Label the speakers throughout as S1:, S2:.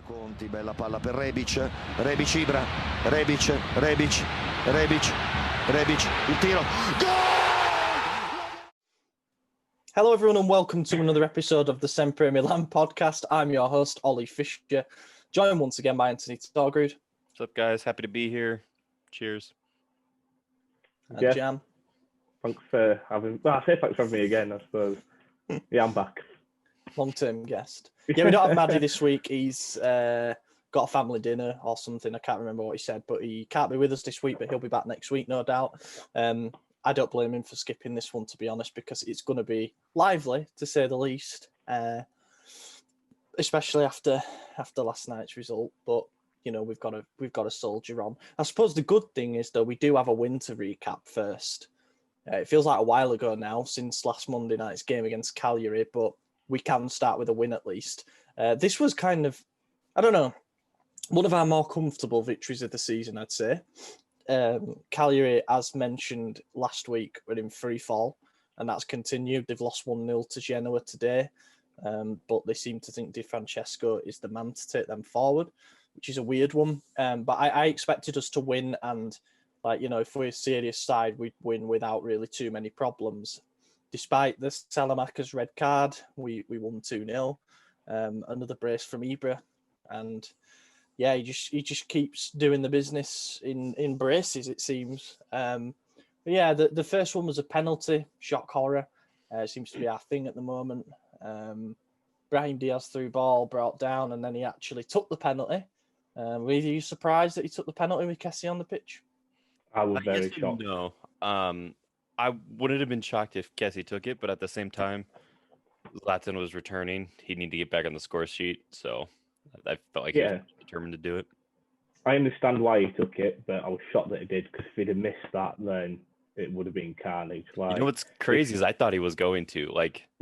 S1: Conti, bella palla per Rebic, Ibra, Rebic, il tiro,
S2: Hello everyone and welcome to another episode of the SempreMilan podcast. I'm your host, Ollie Fisher, joined once again by Anthony Torgrud.
S3: What's up, guys? Happy to be here. Cheers.
S2: And Jam.
S4: Thanks for having... Well, I say thanks for having me again, I suppose. Yeah, I'm back.
S2: Long-term guest. Yeah, we don't have Maddie this week. He's got a family dinner or something. I can't remember what he said, but he can't be with us this week, but he'll be back next week, no doubt. I don't blame him for skipping this one, to be honest, because it's going to be lively, to say the least, especially after last night's result. But you know, we've got to soldier on. I suppose the good thing is, though, we do have a win to recap first. It feels like a while ago now since last Monday night's game against Cagliari, but we can start with a win at least. This was kind of, I don't know, one of our more comfortable victories of the season, I'd say. Cagliari, as mentioned last week, were in free fall, and that's continued. They've lost 1-0 to Genoa today, but they seem to think Di Francesco is the man to take them forward, which is a weird one. But I expected us to win, and if we're a serious side, we'd win without really too many problems. Despite the Salamaca's red card, we won 2-0. Another brace from Ibra, and yeah, he just keeps doing the business in braces, it seems. But yeah, the first one was a penalty, shock horror. Seems to be our thing at the moment. Brahim Diaz threw ball, brought down, and then he actually took the penalty. Were you surprised that he took the penalty with Kessie on the pitch?
S4: I was very shocked.
S3: No. I wouldn't have been shocked if Kessie took it, but at the same time, Zlatan was returning. He needed to get back on the score sheet, so I felt like he was determined to do it.
S4: I understand why he took it, but I was shocked that he did, because if he'd have missed that, then it would have been carnage.
S3: You know what's crazy is I thought he was going to.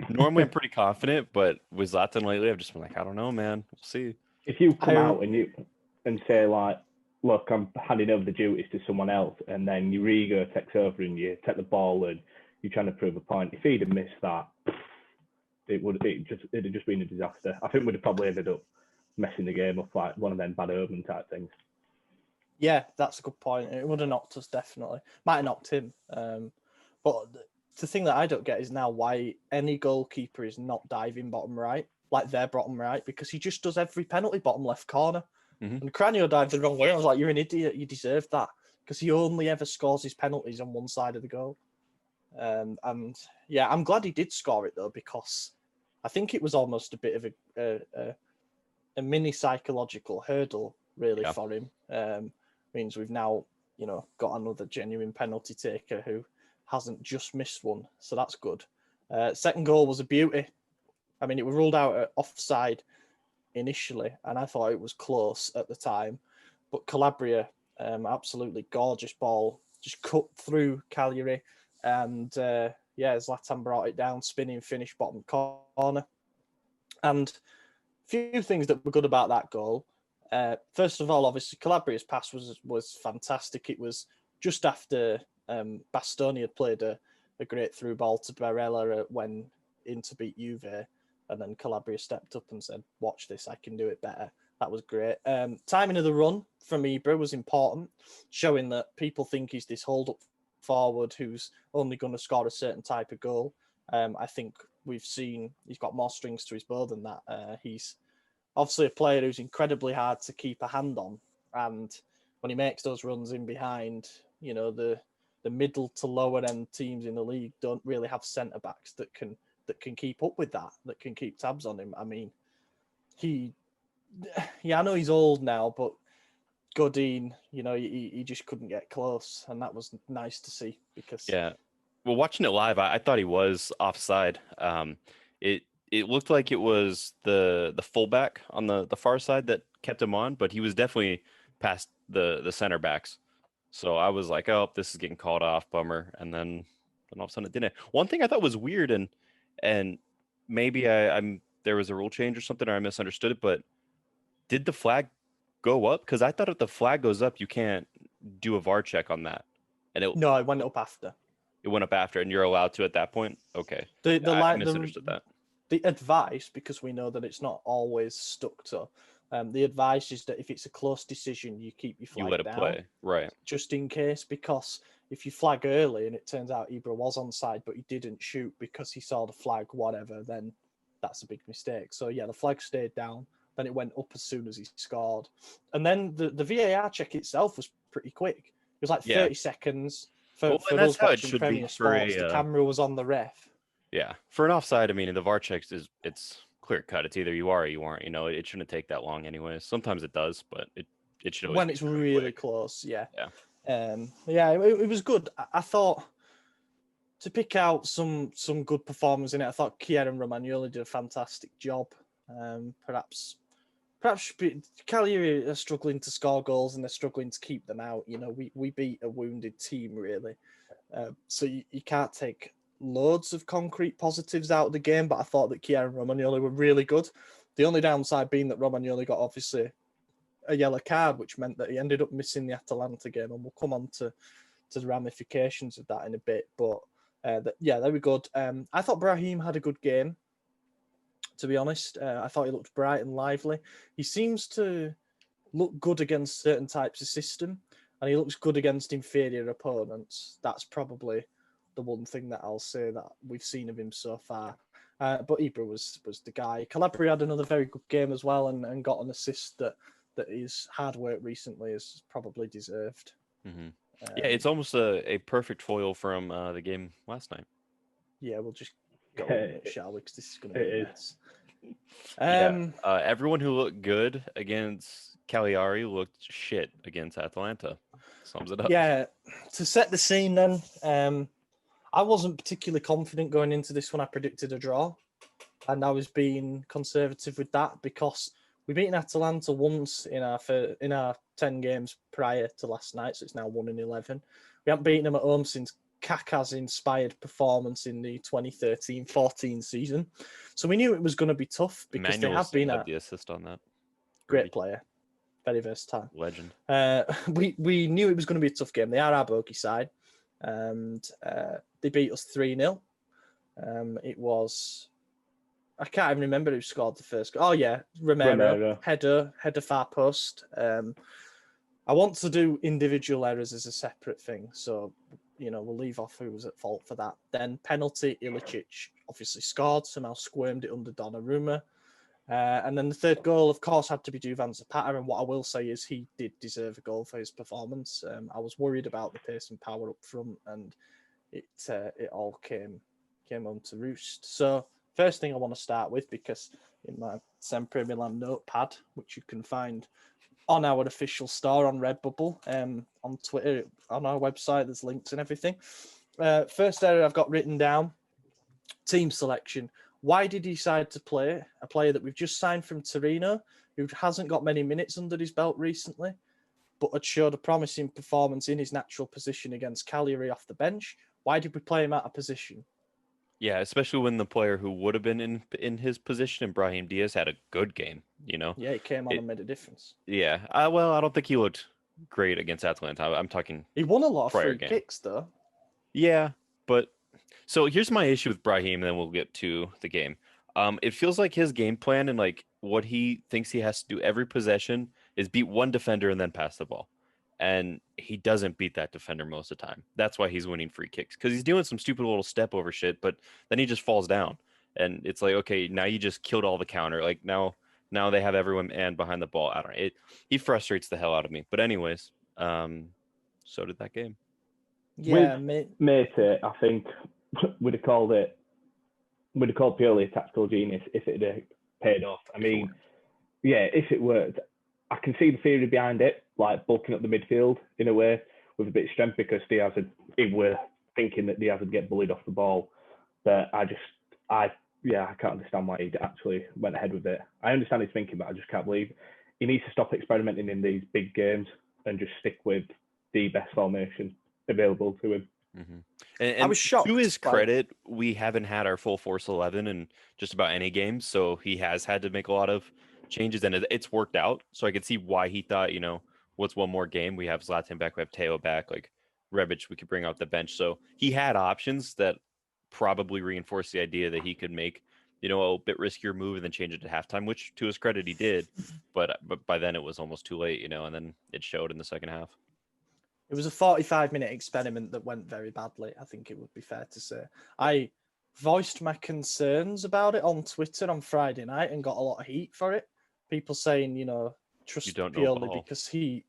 S3: Normally I'm pretty confident, but with Zlatan lately, I've just been like, I don't know, man. We'll see.
S4: If you come out and say, look, I'm handing over the duties to someone else, and then your ego takes over and you take the ball and you're trying to prove a point. If he'd have missed that, it'd have just been a disaster. I think we'd have probably ended up messing the game up, like one of them bad omen type things.
S2: Yeah, that's a good point. It would have knocked us, definitely. Might have knocked him. But the thing that I don't get is now why any goalkeeper is not diving bottom right, like their bottom right, because he just does every penalty bottom left corner. Mm-hmm. And Cranio dived the wrong way. I was like, you're an idiot. You deserve that. Because he only ever scores his penalties on one side of the goal. And yeah, I'm glad he did score it, though, because I think it was almost a bit of a mini psychological hurdle, really, for him. Means we've now, got another genuine penalty taker who hasn't just missed one. So that's good. Second goal was a beauty. I mean, it was ruled out at offside initially, and I thought it was close at the time. But Calabria, absolutely gorgeous ball, just cut through Cagliari. And Zlatan brought it down, spinning finish, bottom corner. And a few things that were good about that goal. First of all, obviously, Calabria's pass was fantastic. It was just after Bastoni had played a great through ball to Barella when in to beat Juve. And then Calabria stepped up and said, watch this, I can do it better. That was great. Timing of the run from Ibra was important, showing that people think he's this hold-up forward who's only going to score a certain type of goal. I think we've seen he's got more strings to his bow than that. He's obviously a player who's incredibly hard to keep a hand on. And when he makes those runs in behind, the middle to lower end teams in the league don't really have centre-backs that can keep up with that can keep tabs on him. I mean, I know he's old now, but Godin, he just couldn't get close, and that was nice to see because
S3: well, watching it live, I thought he was offside. It looked like it was the fullback on the far side that kept him on, but he was definitely past the center backs. So I was like, oh, this is getting called off, bummer. And then all of a sudden it didn't. One thing I thought was weird, and maybe I'm there was a rule change or something, or I misunderstood it, but did the flag go up? Because I thought if the flag goes up, you can't do a VAR check on that.
S2: No, it went up after.
S3: It went up after, and you're allowed to at that point? Okay. I misunderstood that.
S2: The advice, because we know that it's not always stuck to, The advice is that if it's a close decision, you keep your
S3: You
S2: flag
S3: let it
S2: down,
S3: play, right?
S2: just in case, because if you flag early and it turns out Ibra was onside, but he didn't shoot because he saw the flag, whatever, then that's a big mistake. So yeah, the flag stayed down. Then it went up as soon as he scored. And then the VAR check itself was pretty quick. It was like 30 seconds. For
S3: and that's
S2: us
S3: how it
S2: watching
S3: should be
S2: Premier
S3: for
S2: Sports, the camera was on the ref.
S3: Yeah, for an offside, I mean, the VAR checks it's clear cut. It's either you are or you aren't. You know, it shouldn't take that long anyway. Sometimes it does, but it should always
S2: When
S3: be
S2: it's
S3: pretty
S2: really
S3: quick.
S2: close, yeah.
S3: Yeah.
S2: It was good. I thought, to pick out some good performers in it, I thought Kieran Romagnoli did a fantastic job. Perhaps Cagliari are struggling to score goals and they're struggling to keep them out. You know, we beat a wounded team, really. So you can't take loads of concrete positives out of the game, but I thought that Kieran Romagnoli were really good. The only downside being that Romagnoli got obviously a yellow card, which meant that he ended up missing the Atalanta game, and we'll come on to the ramifications of that in a bit. But they were good. I thought Brahim had a good game, to be honest. I thought he looked bright and lively. He seems to look good against certain types of system, and he looks good against inferior opponents. That's probably the one thing that I'll say that we've seen of him so far. But Ibra was the guy. Calabria had another very good game as well, and got an assist that his hard work recently has probably deserved.
S3: Mm-hmm. Yeah, it's almost a perfect foil from the game last night.
S2: Yeah, we'll just go in it, shall we? Because this is going to be a mess.
S3: Everyone who looked good against Cagliari looked shit against Atalanta. Sums it up.
S2: Yeah, to set the scene then, I wasn't particularly confident going into this when I predicted a draw. And I was being conservative with that because we beat Atalanta once in our 10 games prior to last night, so it's now 1-11. We haven't beaten them at home since Kaká's inspired performance in the 2013-14 season. So we knew it was going to be tough because they have been
S3: had the assist on that.
S2: Great player. Very versatile.
S3: Legend.
S2: We knew it was going to be a tough game. They are our bogey side. And they beat us 3-0. It was... I can't even remember who scored the first goal. Oh, yeah, Romero. Header far post. I want to do individual errors as a separate thing. So, you know, we'll leave off who was at fault for that. Then penalty, Ilicic obviously scored, somehow squirmed it under Donnarumma. And then the third goal, of course, had to be Zlatan and Zapata. And what I will say is he did deserve a goal for his performance. I was worried about the pace and power up front, and it all came home to roost. So first thing I want to start with, because in my SempreMilan notepad, which you can find on our official store on Redbubble, on Twitter, on our website, there's links and everything. First area I've got written down, team selection. Why did he decide to play a player that we've just signed from Torino, who hasn't got many minutes under his belt recently, but had showed a promising performance in his natural position against Cagliari off the bench? Why did we play him out of position?
S3: Yeah, especially when the player who would have been in his position, Brahim Diaz, had a good game, you know?
S2: Yeah, he came on and made a difference.
S3: Yeah. Well, I don't think he looked great against Atalanta. I'm talking...
S2: He won a lot of free kicks, though.
S3: Yeah, but... So here's my issue with Brahim, and then we'll get to the game. It feels like his game plan and like what he thinks he has to do every possession is beat one defender and then pass the ball. And he doesn't beat that defender most of the time. That's why he's winning free kicks, because he's doing some stupid little step over shit, but then he just falls down. And it's like, okay, now you just killed all the counter. Like now they have everyone and behind the ball. I don't know. He frustrates the hell out of me. But anyways, so did that game.
S2: Yeah,
S4: mate, I think we'd have called purely a tactical genius if it had paid off. I mean, yeah, if it worked. I can see the theory behind it, like bulking up the midfield in a way with a bit of strength, because we're thinking that Diaz would get bullied off the ball. But I can't understand why he actually went ahead with it. I understand his thinking, but I just can't believe he needs to stop experimenting in these big games and just stick with the best formation available to him.
S3: Mm-hmm. And
S2: I was shocked.
S3: To his credit, we haven't had our full force 11 in just about any game, so he has had to make a lot of changes, and it's worked out. So I could see why he thought, you know, what's one more game? We have Zlatan back, we have Teo back, like Rebic we could bring off the bench. So he had options that probably reinforce the idea that he could make a bit riskier move and then change it at halftime, which to his credit he did. But by then it was almost too late, and then it showed in the second half.
S2: It was a 45-minute experiment that went very badly, I think it would be fair to say. I voiced my concerns about it on Twitter on Friday night and got a lot of heat for it. People saying, trust Pioli because he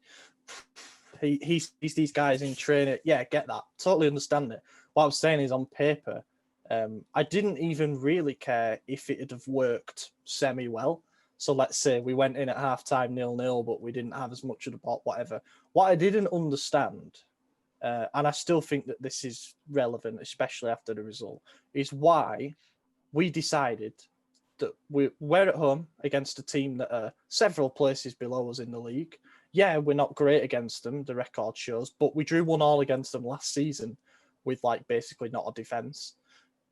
S2: sees these guys in training. Yeah, get that. Totally understand it. What I was saying is on paper, I didn't even really care if it had have worked semi-well. So let's say we went in at halftime 0-0, but we didn't have as much of the ball, whatever. What I didn't understand, and I still think that this is relevant, especially after the result, is why we decided that we're at home against a team that are several places below us in the league. Yeah, we're not great against them, the record shows, but we drew 1-1 against them last season with basically not a defence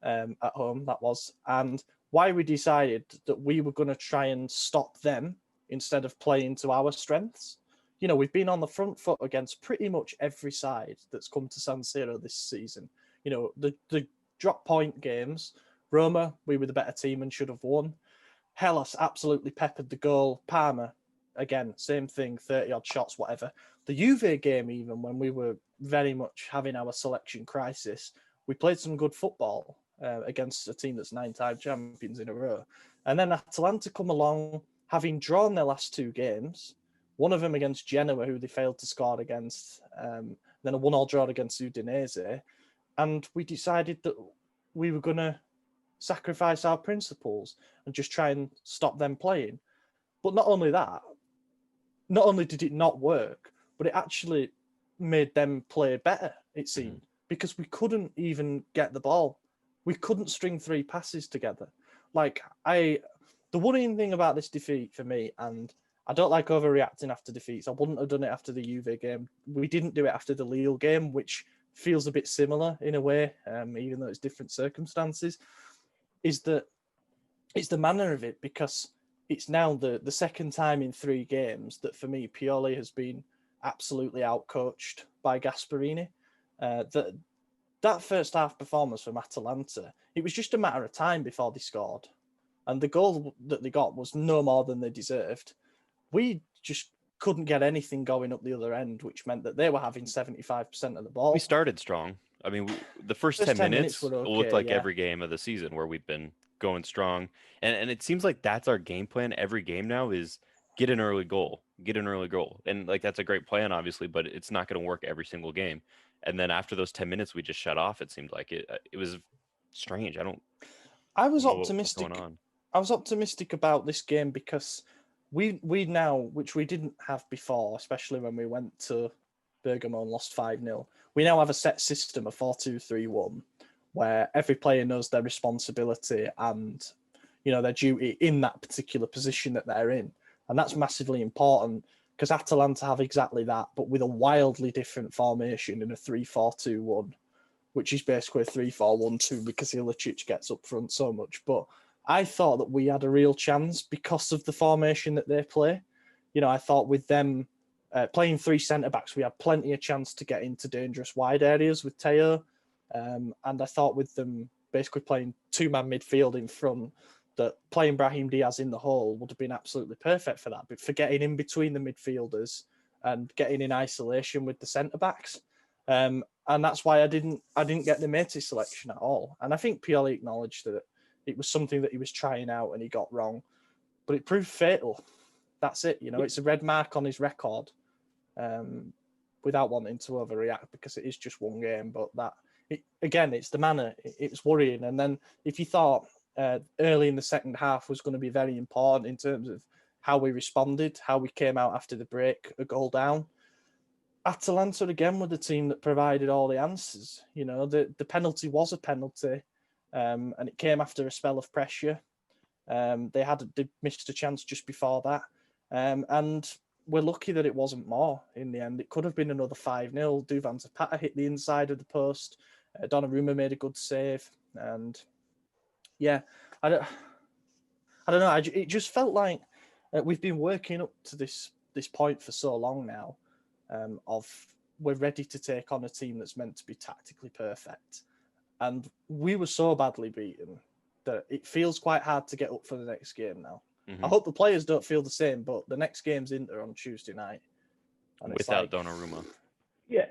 S2: at home, that was. And why we decided that we were going to try and stop them instead of playing to our strengths. We've been on the front foot against pretty much every side that's come to San Siro this season. The drop point games, Roma, we were the better team and should have won. Hellas absolutely peppered the goal. Parma, again, same thing, 30-odd shots, whatever. The Juve game, even when we were very much having our selection crisis, we played some good football against a team that's 9-time champions in a row. And then Atalanta come along, having drawn their last 2 games, one of them against Genoa, who they failed to score against, then a 1-1 draw against Udinese. And we decided that we were going to sacrifice our principles and just try and stop them playing. But not only that, not only did it not work, but it actually made them play better, it seemed, because we couldn't even get the ball. We couldn't string 3 passes together. The worrying thing about this defeat for me, and I don't like overreacting after defeats. I wouldn't have done it after the Juve game. We didn't do it after the Lille game, which feels a bit similar in a way, even though it's different circumstances, is that it's the manner of it, because it's now the second time in 3 games that for me, Pioli has been absolutely outcoached by Gasperini. That first half performance from Atalanta, it was just a matter of time before they scored. And the goal that they got was no more than they deserved. We just couldn't get anything going up the other end, which meant that they were having 75% of the ball.
S3: We started strong. I mean, the first 10 minutes looked like every game of the season where we've been going strong. And it seems like that's our game plan every game now is get an early goal. And that's a great plan, obviously, but it's not going to work every single game. And then after those 10 minutes, we just shut off. It seemed like it was strange.
S2: I was optimistic. I was optimistic about this game because we now, which we didn't have before, especially when we went to Bergamo and lost 5-0, we now have a set system of 4-2-3-1 where every player knows their responsibility and their duty in that particular position that they're in. And that's massively important because Atalanta have exactly that, but with a wildly different formation in a 3-4-2-1, which is basically a 3-4-1-2 because Ilicic gets up front so much. But I thought that we had a real chance because of the formation that they play. I thought with them playing 3 centre-backs, we had plenty of chance to get into dangerous wide areas with Teo. And I thought with them basically playing 2-man midfield in front, that playing Brahim Diaz in the hole would have been absolutely perfect for that. But for getting in between the midfielders and getting in isolation with the centre-backs. And that's why I didn't get the Métis selection at all. And I think Pioli acknowledged that it was something that he was trying out and he got wrong. But it proved fatal. That's it. It's a red mark on his record without wanting to overreact because it is just one game. But it's the manner. It's worrying. And then if you thought early in the second half was going to be very important in terms of how we responded, how we came out after the break, a goal down, Atalanta again were the team that provided all the answers. The penalty was a penalty, and it came after a spell of pressure. They missed a chance just before that, and we're lucky that it wasn't more in the end. It could have been another 5-0. Duvan Zapata hit the inside of the post. Donnarumma made a good save, and yeah, I don't know. It just felt like we've been working up to this point for so long now. Of we're ready to take on a team that's meant to be tactically perfect. And we were so badly beaten that it feels quite hard to get up for the next game now.
S3: Mhm.
S2: I hope the players don't feel the same, but the next game's Inter on Tuesday night. And it's
S3: Without
S2: like,
S3: Donnarumma.
S4: Yeah,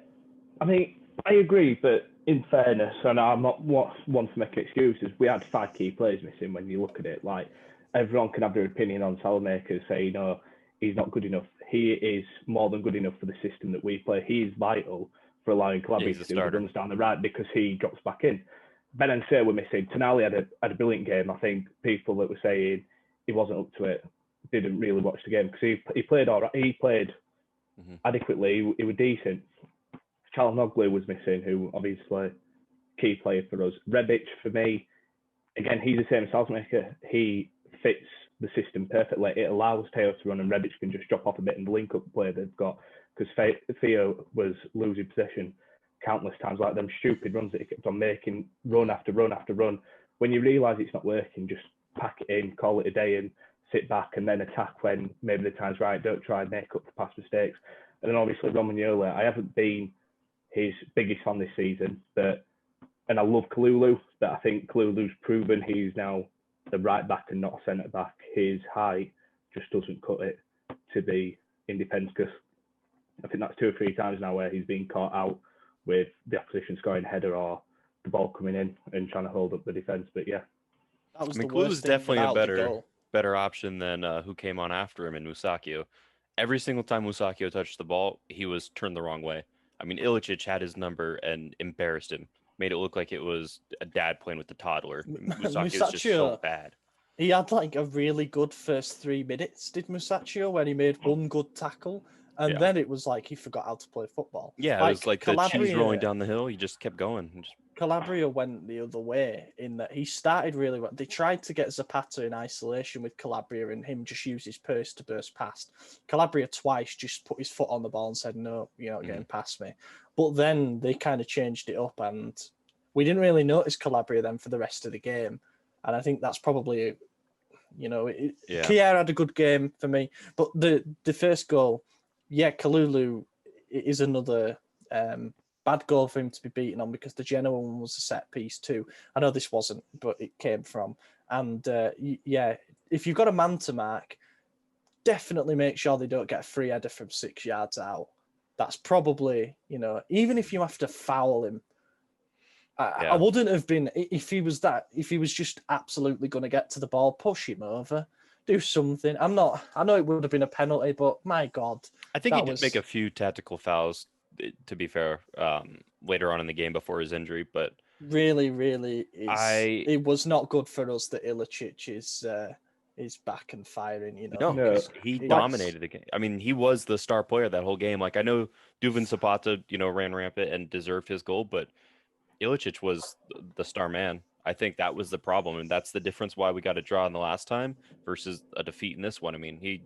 S4: I mean, I agree, but in fairness, and I'm not one to make excuses, we had 5 key players missing when you look at it. Like, everyone can have their opinion on Salamakers, say, no, he's not good enough. He is more than good enough for the system that we play. He is vital for allowing Calabria to do the runs down the right because he drops back in. Ben and Say were missing. Tonali had a brilliant game. I think people that were saying he wasn't up to it didn't really watch the game because he played all right. He played adequately. He was decent. Çalhanoğlu was missing, who obviously key player for us. Rebic for me, again, he's the same as Salzmaker. He fits the system perfectly. It allows Teo to run, and Rebic can just drop off a bit and the link-up play they've got. Because Theo was losing possession countless times, like them stupid runs that he kept on making, run after run after run. When you realise it's not working, just pack it in, call it a day, and sit back and then attack when maybe the time's right. Don't try and make up for past mistakes. And then obviously Romagnoli, I haven't been his biggest fan this season, and I love Kalulu, but I think Kalulu's proven he's now the right back and not a centre back. His height just doesn't cut it to be independent, because I think that's 2 or 3 times now where he's been caught out with the opposition scoring a header or the ball coming in and trying to hold up the defence. But yeah,
S2: that was
S3: I mean,
S2: the worst
S3: Kalulu's
S2: thing
S3: definitely a
S2: about the goal.
S3: better option than who came on after him in Musacchio. Every single time Musacchio touched the ball, he was turned the wrong way. I mean, Ilicic had his number and embarrassed him. Made it look like it was a dad playing with the toddler. Musacchio was just so bad.
S2: He had like a really good first 3 minutes, did Musacchio, when he made one good tackle. And then it was like he forgot how to play football.
S3: Yeah, like, it was like the cheese rolling down the hill. He just kept going.
S2: Calabria went the other way in that he started really well. They tried to get Zapata in isolation with Calabria and him just use his purse to burst past. Calabria twice just put his foot on the ball and said, no, you're not getting past me. But then they kind of changed it up and we didn't really notice Calabria then for the rest of the game. And I think that's probably, Kier had a good game for me. But the first goal, Kalulu is another bad goal for him to be beaten on because the Genoa one was a set piece too. I know this wasn't, but it came from. And if you've got a man to mark, definitely make sure they don't get a free header from 6 yards out. That's probably, even if you have to foul him, I wouldn't have been, if he was just absolutely going to get to the ball, push him over. Do something. I know it would have been a penalty, but my God.
S3: I think he did make a few tactical fouls, to be fair, later on in the game before his injury, but
S2: really, it was not good for us that Ilicic is back and firing,
S3: No, he dominated the game. I mean, he was the star player that whole game. Like, I know Duvan Zapata, ran rampant and deserved his goal, but Ilicic was the star man. I think that was the problem, and that's the difference why we got a draw in the last time versus a defeat in this one. I mean, he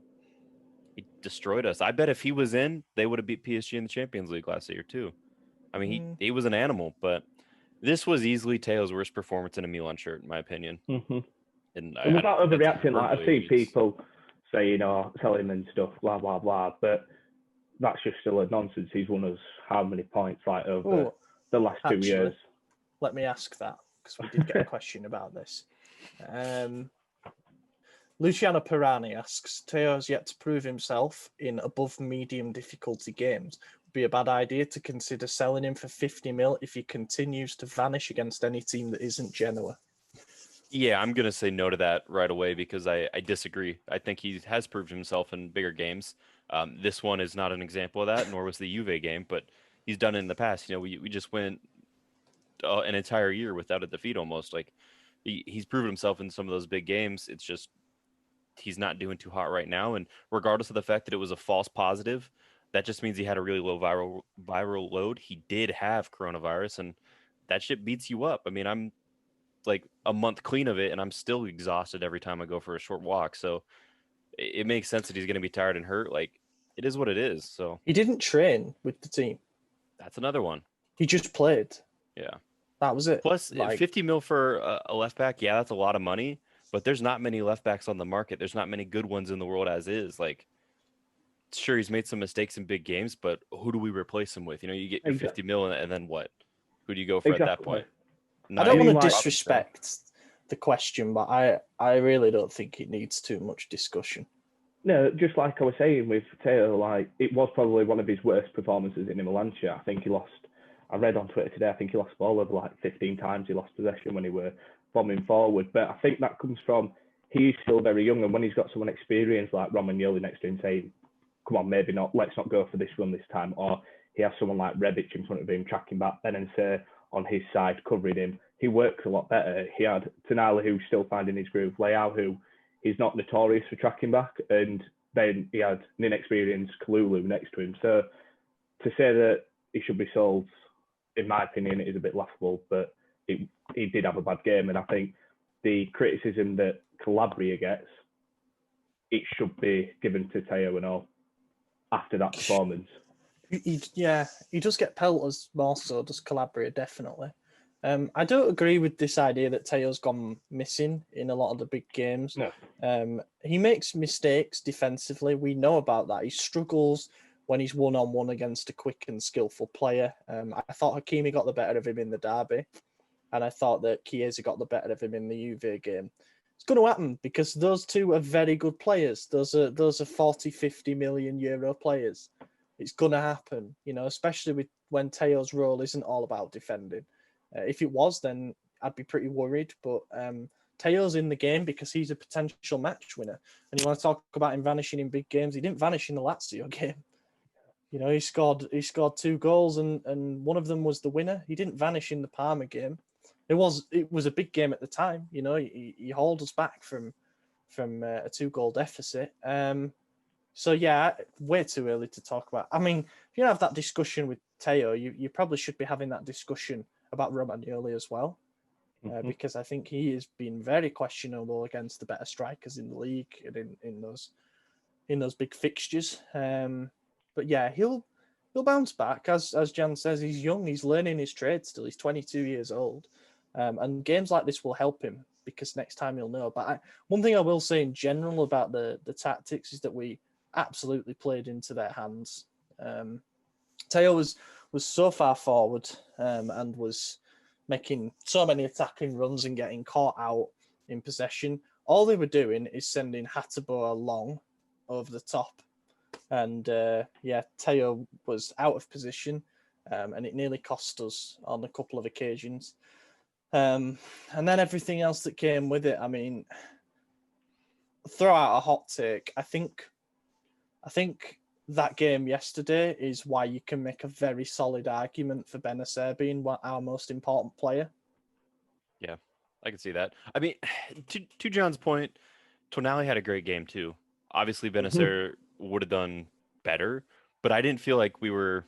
S3: destroyed us. I bet if he was in, they would have beat PSG in the Champions League last year too. I mean, he was an animal, but this was easily Teo's worst performance in a Milan shirt, in my opinion.
S4: Mm-hmm.
S3: And
S4: without overreacting, like I see people saying, sell him and stuff, blah, blah, blah, but that's just still a nonsense. He's won us how many points over the last 2 years?
S2: Let me ask that, because we did get a question about this. Luciano Pirani asks, Teo has yet to prove himself in above medium difficulty games. Would be a bad idea to consider selling him for 50 mil if he continues to vanish against any team that isn't Genoa.
S3: Yeah, I'm going to say no to that right away because I disagree. I think he has proved himself in bigger games. This one is not an example of that, nor was the Juve game, but he's done it in the past. We just went an entire year without a defeat almost. Like, he's proven himself in some of those big games. It's just he's not doing too hot right now. And regardless of the fact that it was a false positive, that just means he had a really low viral load. He did have coronavirus, and that shit beats you up. I mean, I'm like a month clean of it, and I'm still exhausted every time I go for a short walk. So it makes sense that he's going to be tired and hurt. Like, it is what it is. So
S2: he didn't train with the team.
S3: That's another one.
S2: He just played.
S3: Yeah.
S2: That was it.
S3: Plus, 50 mil for a left back, yeah, that's a lot of money. But there's not many left backs on the market. There's not many good ones in the world as is. Like, sure, he's made some mistakes in big games, but who do we replace him with? You get your 50 mil, and then what? Who do you go for at that point?
S2: I don't want to disrespect the question, but I really don't think it needs too much discussion.
S4: No, just like I was saying with Teo, like it was probably one of his worst performances in Milan. I think he lost. I read on Twitter today. I think he lost the ball over like 15 times. He lost possession when he were bombing forward. But I think that comes from he's still very young, and when he's got someone experienced like Romagnoli next to him saying, "Come on, maybe not. Let's not go for this run this time," or he has someone like Rebic in front of him tracking back, Benense on his side covering him. He works a lot better. He had Tonali, who's still finding his groove, Leao, who he's not notorious for tracking back, and then he had an inexperienced Kalulu next to him. So to say that he should be sold, in my opinion, is a bit laughable, but he did have a bad game, and I think the criticism that Calabria gets, it should be given to Teo and all after that performance.
S2: He does get pelters more so, does Calabria, definitely. I don't agree with this idea that Teo's gone missing in a lot of the big games.
S4: No.
S2: He makes mistakes defensively. We know about that. He struggles when he's one-on-one against a quick and skillful player. I thought Hakimi got the better of him in the derby, and I thought that Chiesa got the better of him in the Juve game. It's going to happen because those two are very good players. Those are 40, 50 million euro players. It's going to happen, especially when Teo's role isn't all about defending. If it was, then I'd be pretty worried. But Teo's in the game because he's a potential match winner. And you want to talk about him vanishing in big games? He didn't vanish in the Lazio game. He scored 2 goals and one of them was the winner. He didn't vanish in the Parma game. It was a big game at the time. He hauled us back from a 2-goal deficit. So yeah, way too early to talk about. I mean, if you have that discussion with Teo, you probably should be having that discussion about Romagnoli as well, because I think he has been very questionable against the better strikers in the league and in those big fixtures. But yeah, he'll bounce back. As Jan says, he's young, he's learning his trade still. He's 22 years old, and games like this will help him because next time he'll know. But one thing I will say in general about the tactics is that we absolutely played into their hands. Teo was so far forward and was making so many attacking runs and getting caught out in possession. All they were doing is sending Hateboer long over the top. And Teo was out of position and it nearly cost us on a couple of occasions. And then everything else that came with it, I mean, throw out a hot take. I think that game yesterday is why you can make a very solid argument for Bennacer being our most important player.
S3: Yeah, I can see that. I mean, to John's point, Tonali had a great game too. Obviously, Bennacer would have done better, but I didn't feel like we were.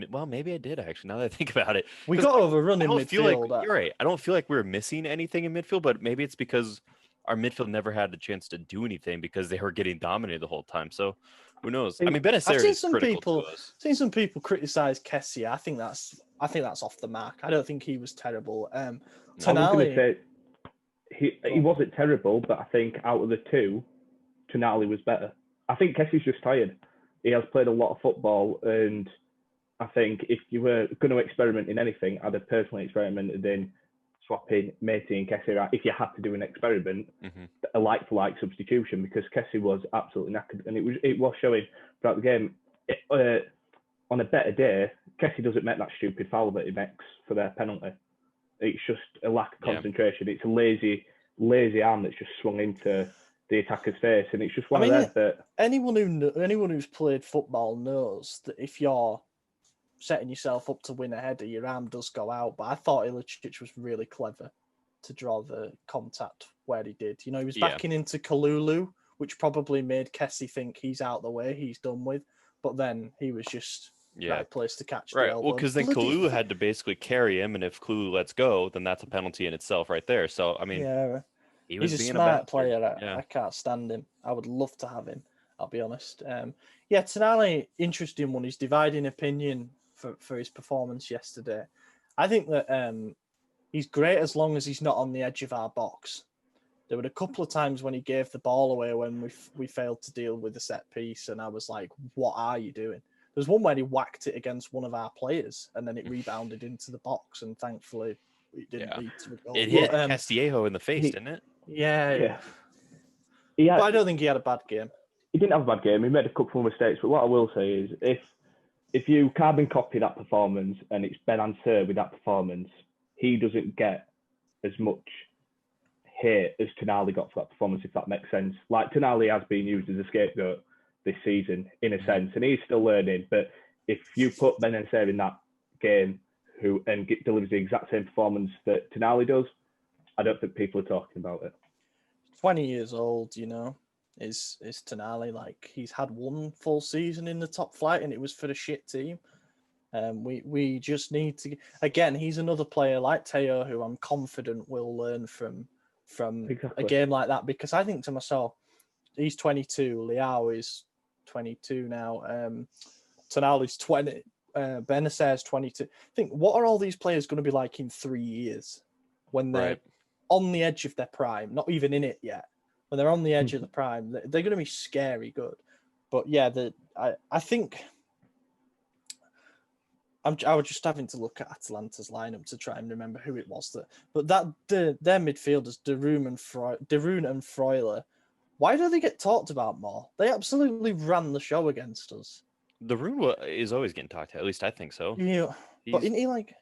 S3: Well, maybe I did actually. Now that I think about it,
S2: we got overrun in midfield.
S3: You're right. I don't feel like we were missing anything in midfield, but maybe it's because our midfield never had the chance to do anything because they were getting dominated the whole time. So who knows? I mean, Bennacer is critical to us.
S2: I've seen some people criticize Kessie. I think that's off the mark. I don't think he was terrible.
S4: I was going to say he wasn't terrible, but I think out of the two, Tonali was better. I think Kessie's just tired. He has played a lot of football, and I think if you were going to experiment in anything, I'd have personally experimented in swapping Matey and Kessie out if you had to do an experiment, a like-for-like substitution, because Kessie was absolutely knackered, and it was showing throughout the game. On a better day, Kessie doesn't make that stupid foul that he makes for their penalty. It's just a lack of concentration. It's a lazy arm that's just swung into the attacker's face, and it's just one of those that
S2: anyone who's played football knows that if you're setting yourself up to win a header, your arm does go out. But I thought Ilicic was really clever to draw the contact where he did. He was backing into Kalulu, which probably made Kessie think he's out the way, he's done with. But then he was just right place to catch the elbow.
S3: Well, because then Kalulu had to basically carry him, and if Kalulu lets go, then that's a penalty in itself right there. So, I mean,
S2: he's a smart player. I can't stand him. I would love to have him, I'll be honest. Tonali, interesting one. He's dividing opinion for his performance yesterday. I think that he's great as long as he's not on the edge of our box. There were a couple of times when he gave the ball away when we failed to deal with the set piece, and I was like, what are you doing? There's one where he whacked it against one of our players, and then it rebounded into the box, and thankfully It didn't lead to a goal.
S3: It hit
S2: But,
S3: Castillejo in the face, didn't it?
S2: yeah.
S4: Yeah.
S2: But I don't think he had a bad game.
S4: He didn't have a bad game. He made a couple of mistakes. But what I will say is, if you carbon copy that performance and it's Ben Answer with that performance, he doesn't get as much hate as Tonali got for that performance, if that makes sense. Like, Tonali has been used as a scapegoat this season, in a sense, and he's still learning. But if you put Ben Answer in that game delivers the exact same performance that Tonali does, I don't think people are talking about it.
S2: 20 years old, is Tonali. Like, he's had one full season in the top flight, and it was for the shit team. We just need to. Again, he's another player like Teo who I'm confident will learn from a game like that, because I think to myself, he's 22, Leao is 22 now, Tonali's 20, Benacer's 22. Think, what are all these players going to be like in 3 years when they're on the edge of their prime, not even in it yet? When they're on the edge of the prime, they're going to be scary good. But yeah, I think I was just having to look at Atalanta's lineup to try and remember who it was But their midfielders, De Roon and Freuler, why do they get talked about more? They absolutely ran the show against us.
S3: De Roon is always getting talked to. At least I think so.
S2: Yeah, but isn't he like?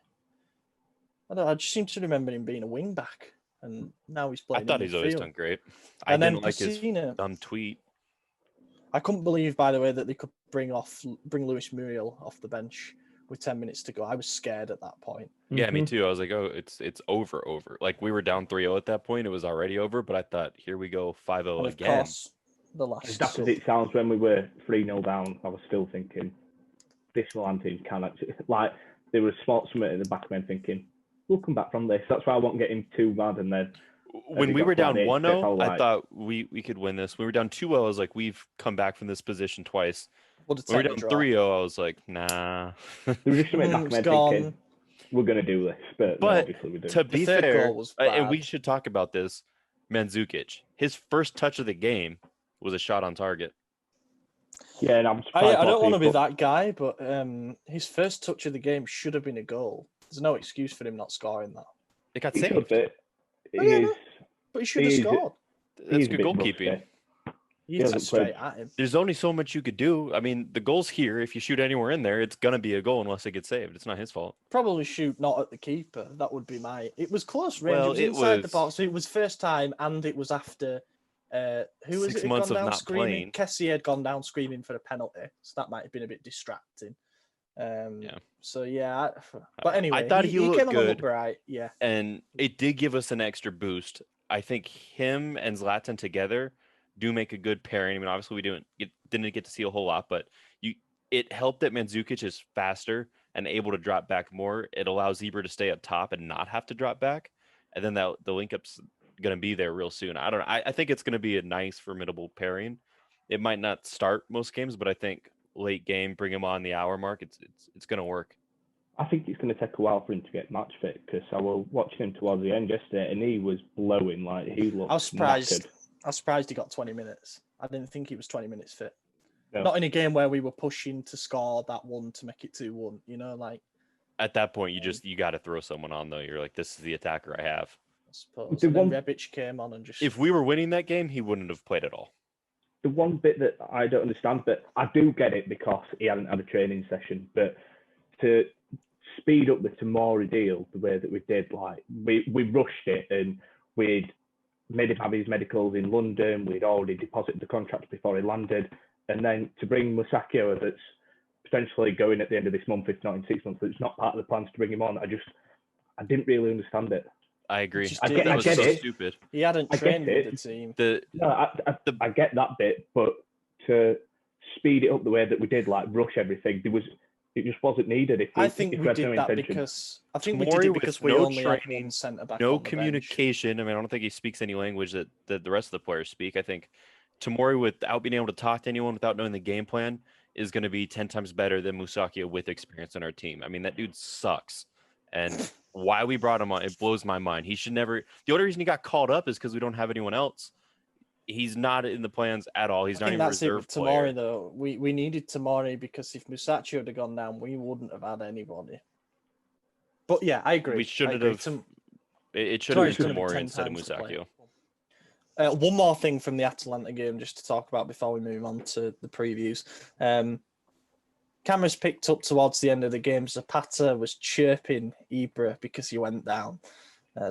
S2: I just seem to remember him being a wing back, and now he's playing.
S3: I thought
S2: in
S3: he's
S2: midfield.
S3: always done great.
S2: And
S3: I
S2: then
S3: didn't like his dumb tweet.
S2: I couldn't believe, by the way, that they could bring Luis Muriel off the bench with 10 minutes to go. I was scared at that point.
S3: Yeah, me too. I was like, oh, it's over. Like, we were down 3-0 at that point. It was already over, but I thought, here we go, 5-0 again. Of course,
S2: the last.
S4: As daft as it sounds, when we were 3-0 down, I was still thinking, this Milan team can actually, like, there was something in the back of me thinking, we'll come back from this. That's why I wasn't getting too mad. And then
S3: when we were down 1-0, I thought we could win this. When we were down 2-0, I was like, we've come back from this position twice. When we were down 3-0, I was like, nah.
S4: There was just something back of me thinking, we're going to do this. But no, obviously we didn't.
S3: To be fair, and we should talk about this, Mandzukic, his first touch of the game was a shot on target.
S4: Yeah, and I'm surprised.
S2: I don't want to be that guy, but his first touch of the game should have been a goal. There's no excuse for him not scoring that.
S3: It got saved.
S2: But he should have scored.
S3: That's good goalkeeping.
S2: He hit it straight at him.
S3: There's only so much you could do. I mean, the goal's here. If you shoot anywhere in there, it's going to be a goal unless it gets saved. It's not his fault.
S2: Probably shoot not at the keeper. That would be It was close range. Well, it was inside the box. It was first time, and it was after... who was
S3: 6 months of not
S2: screaming?
S3: playing.
S2: Kessie had gone down screaming for a penalty, so that might have been a bit distracting. So yeah, but anyway,
S3: I thought he looked
S2: came
S3: good,
S2: right. Yeah,
S3: and it did give us an extra boost. I think him and Zlatan together do make a good pairing. I mean, obviously we didn't get to see a whole lot, but it helped that Mandzukic is faster and able to drop back more. It allows Zebra to stay up top and not have to drop back, and then the link up's going to be there real soon. I don't know. I think it's going to be a nice, formidable pairing. It might not start most games, but I think late game, bring him on the hour mark, it's going to work.
S4: I think it's going to take a while for him to get match fit, because I was watching him towards the end yesterday and he was blowing. Like, he looked
S2: I was surprised.
S4: knackered.
S2: I was surprised he got 20 minutes. I didn't think he was 20 minutes fit.
S4: No.
S2: Not in a game where we were pushing to score that one to make it 2-1. Like,
S3: at that point, you got to throw someone on, though. You're like, this is the attacker I have.
S2: I suppose. And then Rebic came on and just...
S3: If we were winning that game, he wouldn't have played at all.
S4: The one bit that I don't understand, but I do get it because he hadn't had a training session, but to speed up the Tomori deal the way that we did, like, we rushed it and we'd made him have his medicals in London, we'd already deposited the contract before he landed, and then to bring Musacchio, that's potentially going at the end of this month, if not in 6 months, it's not part of the plans to bring him on. I didn't really understand it.
S3: I agree.
S4: I get it.
S3: Stupid.
S2: He hadn't trained with the team.
S4: I get that bit, but to speed it up the way that we did, like rush everything, it just wasn't needed.
S2: I think we did that because we only had one centre back.
S3: No communication. I mean, I don't think he speaks any language that the rest of the players speak. I think Tomori, without being able to talk to anyone, without knowing the game plan, is going to be 10 times better than Musacchio with experience on our team. I mean, that dude sucks. And why we brought him on, it blows my mind. He should never. The only reason he got called up is because we don't have anyone else. He's not in the plans at all. He's not even a reserve player.
S2: Tomori, though. We needed Tomori because if Musacchio had gone down, we wouldn't have had anybody. But yeah, I agree.
S3: We shouldn't have. It should have
S2: It's
S3: been
S2: gonna be
S3: more
S2: 10
S3: instead of
S2: times the play.
S3: Musacchio.
S2: One more thing from the Atalanta game, just to talk about before we move on to the previews. Cameras picked up towards the end of the game. Zapata was chirping Ibra because he went down.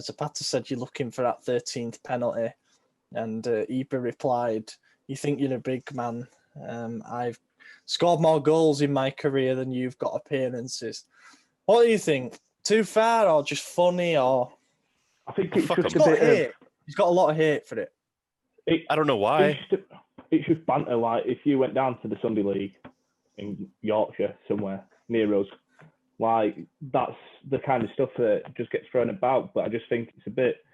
S2: Zapata said, "You're looking for that 13th penalty," and Ibra replied, "You think you're a big man? I've scored more goals in my career than you've got appearances." What do you think? Too far, or just funny, or
S4: I think
S3: Well,
S4: it's
S3: fuck
S4: just
S3: him.
S4: a bit of.
S2: He's got a lot of hate for it.
S3: I don't know why.
S4: It's just banter. Like if you went down to the Sunday League in Yorkshire somewhere near us, like that's the kind of stuff that just gets thrown about. But I just think it's a bit.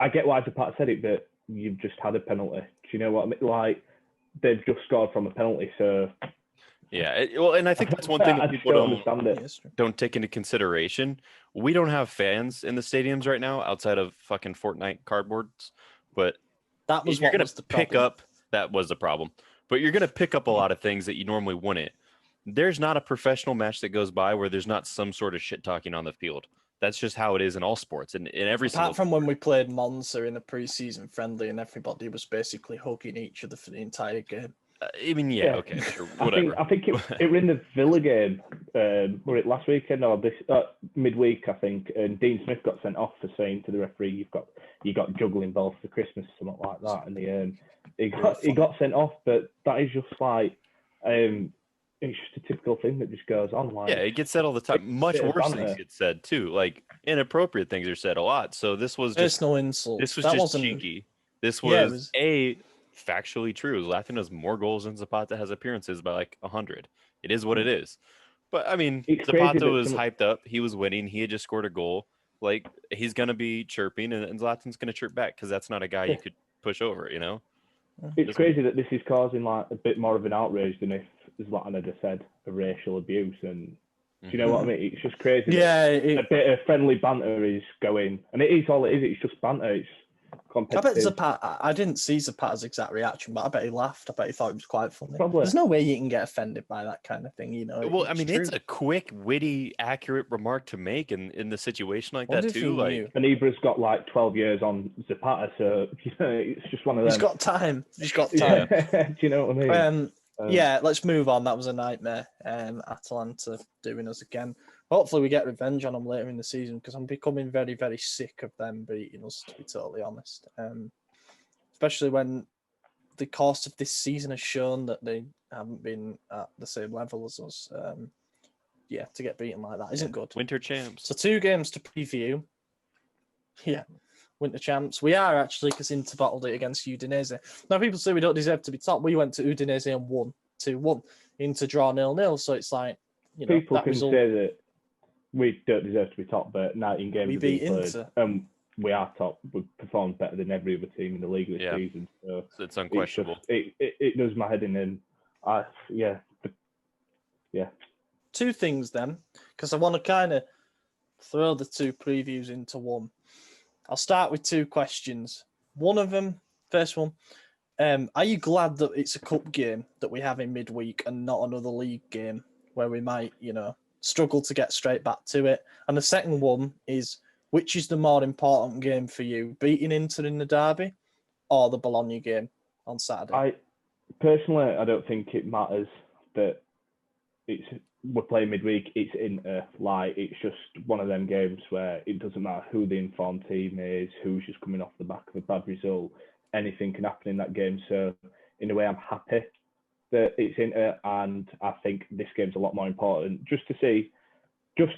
S4: I get why Zapata said it, but you've just had a penalty. Do you know what I mean? Like they've just scored from a penalty, so.
S3: Yeah, well, and I think that's one thing that people don't take into consideration. We don't have fans in the stadiums right now outside of fucking Fortnite cardboards, but
S2: that was
S3: you're
S2: what
S3: gonna
S2: was the
S3: pick
S2: problem.
S3: up. That was the problem, but you're gonna pick up a lot of things that you normally wouldn't. There's not a professional match that goes by where there's not some sort of shit talking on the field. That's just how it is in all sports and in every single.
S2: Apart from when we played Monza in a pre-season friendly and everybody was basically hugging each other for the entire game.
S3: I mean, yeah, okay, sure, whatever.
S4: I think it were in the Villa game. Were it last weekend or this midweek? I think, and Dean Smith got sent off for saying to the referee, "You got juggling balls for Christmas," or something like that. And he got sent off. But that is just like, it's just a typical thing that just goes on. Like,
S3: yeah, it gets said all the time. Much worse things get said too. Like inappropriate things are said a lot. So this was just
S2: personal insult.
S3: This was just cheeky. This was factually true. Zlatan has more goals than Zapata has appearances by like 100. It is what it is. But I mean, Zapata was hyped up. He was winning. He had just scored a goal. Like he's gonna be chirping, and Zlatan's gonna chirp back because that's not a guy you could push over. You know.
S4: It's crazy that this is causing like a bit more of an outrage than if Zlatan had just said a racial abuse. And do you know what I mean? It's just crazy.
S2: Yeah,
S4: a bit of friendly banter is going, and it is all it is. It's just banter. It's competitive.
S2: I bet Zapata. I didn't see Zapata's exact reaction, but I bet he laughed. I bet he thought it was quite funny.
S4: Probably.
S2: There's no way you can get offended by that kind of thing, you know.
S3: Well, I mean, it's a quick, witty, accurate remark to make in the situation like that too. Like,
S4: and Ibra's got like 12 years on Zapata, so you know, it's just one of them.
S2: He's got time. Do
S4: you know what I mean?
S2: Yeah, let's move on. That was a nightmare. Atalanta doing us again. Hopefully we get revenge on them later in the season because I'm becoming very, very sick of them beating us, to be totally honest. Especially when the course of this season has shown that they haven't been at the same level as us. To get beaten like that isn't good.
S3: Winter champs.
S2: So 2 games to preview. Yeah, winter champs. We are actually, because Inter battled it against Udinese. Now, people say we don't deserve to be top. We went to Udinese and won 2-1. Inter draw 0-0. So it's like, you know,
S4: people can say that we don't deserve to be top, but 19 games
S2: we beat Inter.
S4: We are top. We've performed better than every other team in the league this season. So
S3: it's unquestionable.
S4: It does my head in, and yeah.
S2: 2 things then, because I want to kind of throw the 2 previews into one. I'll start with 2 questions. One of them, first one, are you glad that it's a cup game that we have in midweek and not another league game where we might, you know, struggle to get straight back to it? And the second one is, which is the more important game for you, beating Inter in the derby or the Bologna game on Saturday?
S4: I don't think it matters that we're playing midweek. It's Inter. It's just one of them games where it doesn't matter who the informed team is, who's just coming off the back of a bad result. Anything can happen in that game. So in a way, I'm happy that it's Inter, and I think this game's a lot more important. Just to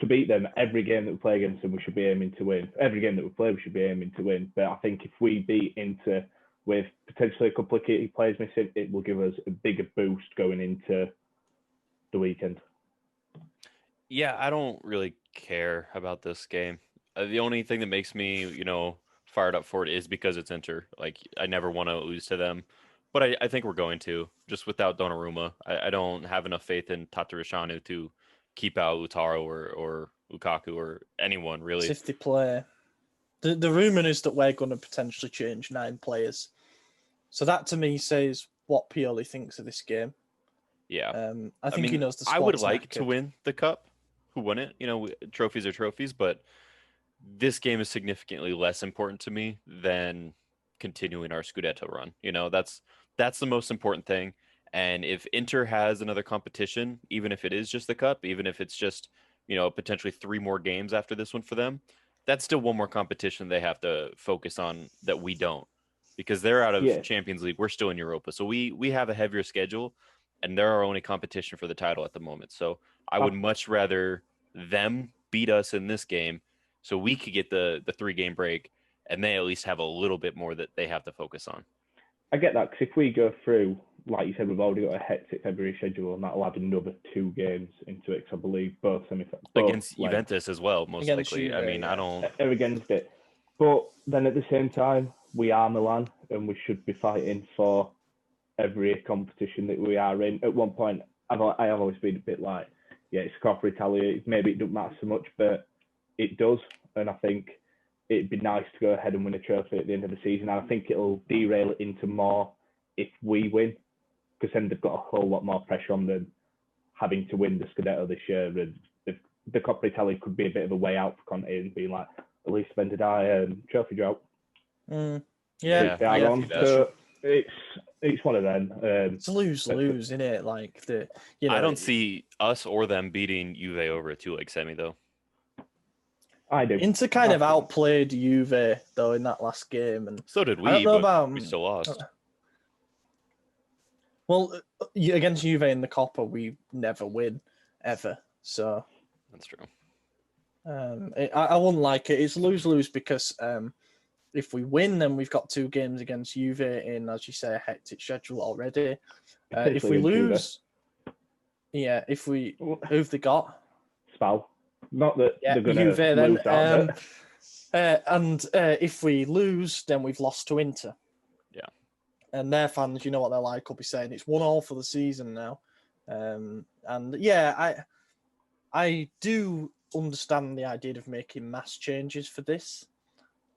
S4: beat them, every game that we play against them, we should be aiming to win. Every game that we play, we should be aiming to win. But I think if we beat Inter with potentially a couple of key players missing, it will give us a bigger boost going into the weekend.
S3: Yeah, I don't really care about this game. The only thing that makes me, you know, fired up for it is because it's Inter. Like, I never want to lose to them. But I think we're going to, just without Donnarumma. I don't have enough faith in Tatarusanu to keep out Lautaro or Lukaku or anyone, really.
S2: If they play. The rumour is that we're going to potentially change 9 players. So that, to me, says what Pioli thinks of this game.
S3: Yeah.
S2: I think he knows the squad's
S3: I would like
S2: knackered.
S3: to win the cup. Who won it? You know, trophies are trophies, but this game is significantly less important to me than continuing our Scudetto run. That's the most important thing. And if Inter has another competition, even if it is just the cup, even if it's just, potentially 3 more games after this one for them, that's still one more competition they have to focus on that we don't, because they're out of Champions League. We're still in Europa. So we have a heavier schedule, and they're our only competition for the title at the moment. So I would much rather them beat us in this game so we could get the 3-game break, and they at least have a little bit more that they have to focus on.
S4: I get that, because if we go through, like you said, we've already got a hectic February schedule, and that'll add another 2 games into it, because I believe both
S3: against Juventus as well, most likely.
S2: Juve,
S3: I don't...
S4: Are against it. But then at the same time, we are Milan, and we should be fighting for every competition that we are in. At one point, I have always been a bit like, it's Coppa Italia, maybe it doesn't matter so much, but it does, and I think it'd be nice to go ahead and win a trophy at the end of the season. And I think it'll derail it into more if we win, because then they've got a whole lot more pressure on them having to win the Scudetto this year. And the Coppa Italia could be a bit of a way out for Conte and being like, at least when did I trophy drought?
S2: Yeah.
S4: So it's one of them.
S2: It's lose-lose, isn't it? Like
S3: I don't see us or them beating Juve over a 2-leg semi, though.
S4: I do.
S2: Inter kind of outplayed Juve though in that last game, and
S3: so did we.
S2: I don't know about,
S3: we still lost.
S2: Well, against Juve in the Coppa, we never win ever. So
S3: that's true.
S2: I wouldn't like it. It's lose-lose because if we win, then we've got 2 games against Juve in, as you say, a hectic schedule already. If we lose, who've they got?
S4: Spal. Not that they're going to lose
S2: then. And if we lose, then we've lost to Inter.
S3: Yeah.
S2: And their fans, you know what they're like, will be saying it's 1-1 for the season now. I do understand the idea of making mass changes for this.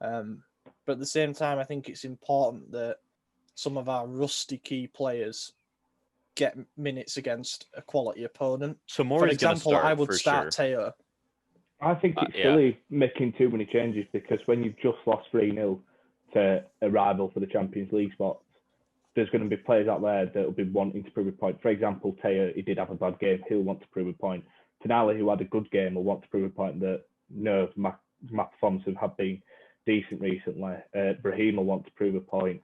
S2: But at the same time, I think it's important that some of our rusty key players get minutes against a quality opponent.
S3: So more,
S2: for example, I would start Teo.
S4: I think it's silly making too many changes, because when you've just lost 3-0 to a rival for the Champions League spots, there's going to be players out there that will be wanting to prove a point. For example, Teo, he did have a bad game. He'll want to prove a point. Tonali, who had a good game, will want to prove a point that, my performances have been decent recently. Brahim will want to prove a point.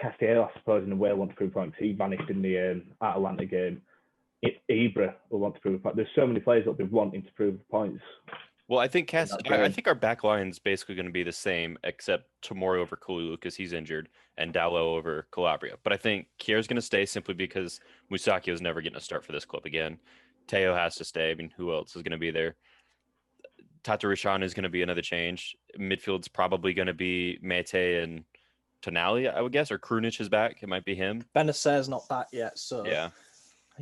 S4: Castiel, I suppose, in a way, will want to prove a point because he vanished in the Atalanta game. Ibra will want to prove a point. There's so many players that will be wanting to prove points.
S3: Well, I think I think our back line is basically going to be the same, except Tomori over Kalulu because he's injured, and Dalot over Calabria. But I think Kier's going to stay simply because Musacchio is never getting a start for this club again. Teo has to stay. I mean, who else is going to be there? Tatarushana is going to be another change. Midfield's probably going to be Mete and Tonali, I would guess, or Krunic is back. It might be him.
S2: Benacer's not back yet, so
S3: yeah.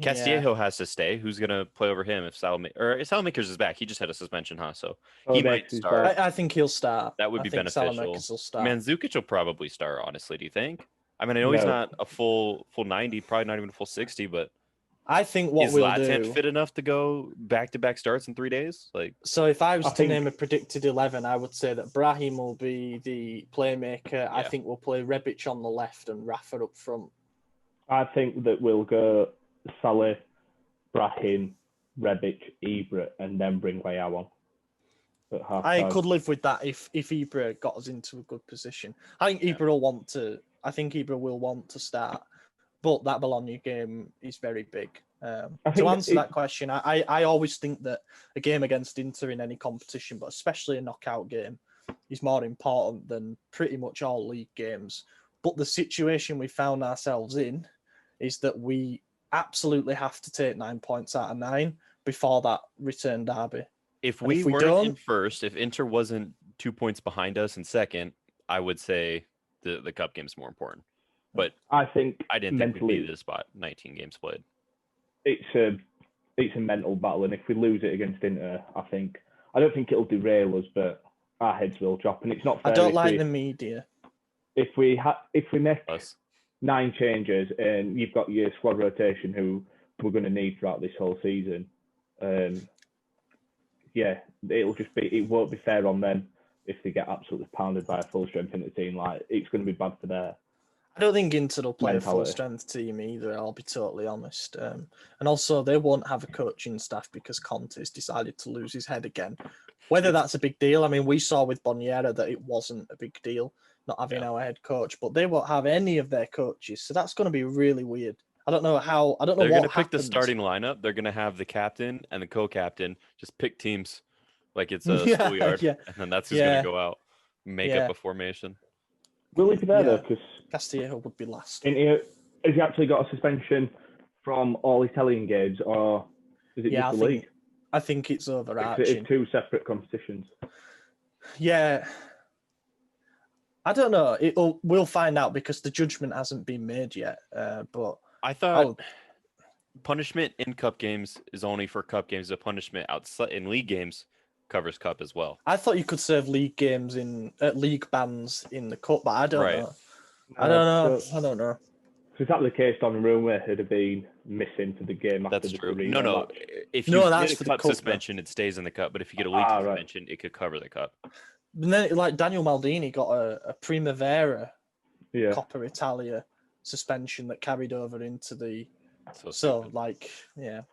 S3: Castillejo has to stay. Who's going to play over him if Salamakers is back? He just had a suspension, so he might start.
S2: I think he'll start.
S3: That would be beneficial.
S2: Will start.
S3: Mandzukic will probably start, honestly. Do you think? I mean, I know he's not a full 90, probably not even a full 60, but
S2: I think what we'll do...
S3: Is Zlatan fit enough to go back-to-back starts in 3 days?
S2: So if I was to name a predicted 11, I would say that Brahim will be the playmaker. Yeah. I think we'll play Rebic on the left and Rafa up front.
S4: I think that we'll go Saleh, Brahim, Rebic, Ibra, and then bring Leao on.
S2: I could live with that if Ibra got us into a good position. I think Ibra will want to start, but that Bologna game is very big. To answer that question, I always think that a game against Inter in any competition, but especially a knockout game, is more important than pretty much all league games. But the situation we found ourselves in is that we absolutely have to take 9 points out of 9 before that return derby.
S3: If we weren't in first, if Inter wasn't 2 points behind us in second, I would say the cup game's more important. But
S4: I didn't
S3: think we'd be this spot. 19 games played.
S4: It's a mental battle, and if we lose it against Inter, I don't think it'll derail us, but our heads will drop, and it's not fair.
S2: I don't like the media.
S4: If we make 9 changes and you've got your squad rotation who we're going to need throughout this whole season, yeah, it won't be fair on them if they get absolutely pounded by a full strength Inter team. Like, it's going to be bad for their.
S2: I don't think Inter will play a full
S4: mentality.
S2: strength team either. I'll be totally honest. And also, they won't have a coaching staff because Conte's decided to lose his head again. Whether that's a big deal, I mean, we saw with Bonniera that it wasn't a big deal not having our head coach, but they won't have any of their coaches, so that's going to be really weird. I don't know how. I don't know
S3: They're
S2: what
S3: going to pick the
S2: happens.
S3: starting lineup. They're going to have the captain and the co-captain just pick teams like it's a
S2: Yeah,
S3: schoolyard,
S2: yeah.
S3: and then that's who's going to go out, make
S2: Yeah.
S3: up a formation.
S4: Will he be there though? Because
S2: Castillejo would be last.
S4: has he actually got a suspension from all Italian games, or is it just the league?
S2: I think it's overarching.
S4: It's two separate competitions.
S2: Yeah. I don't know. We'll find out because the judgment hasn't been made yet. But
S3: I thought punishment in cup games is only for cup games. The punishment outside in league games covers cup as well.
S2: I thought you could serve league games league bans in the cup, but I don't know. I don't know.
S4: So is that the case? Donnarumma had been missing for the game after
S3: That's
S4: the
S3: true.
S4: Torino
S3: No.
S4: match.
S3: If you
S2: that's
S3: get
S2: for
S3: a
S2: the
S3: cup
S2: cup,
S3: suspension, it stays in the cup. But if you get a league suspension, it could cover the cup.
S2: And then, like Daniel Maldini got a Primavera Coppa Italia suspension that carried over into the.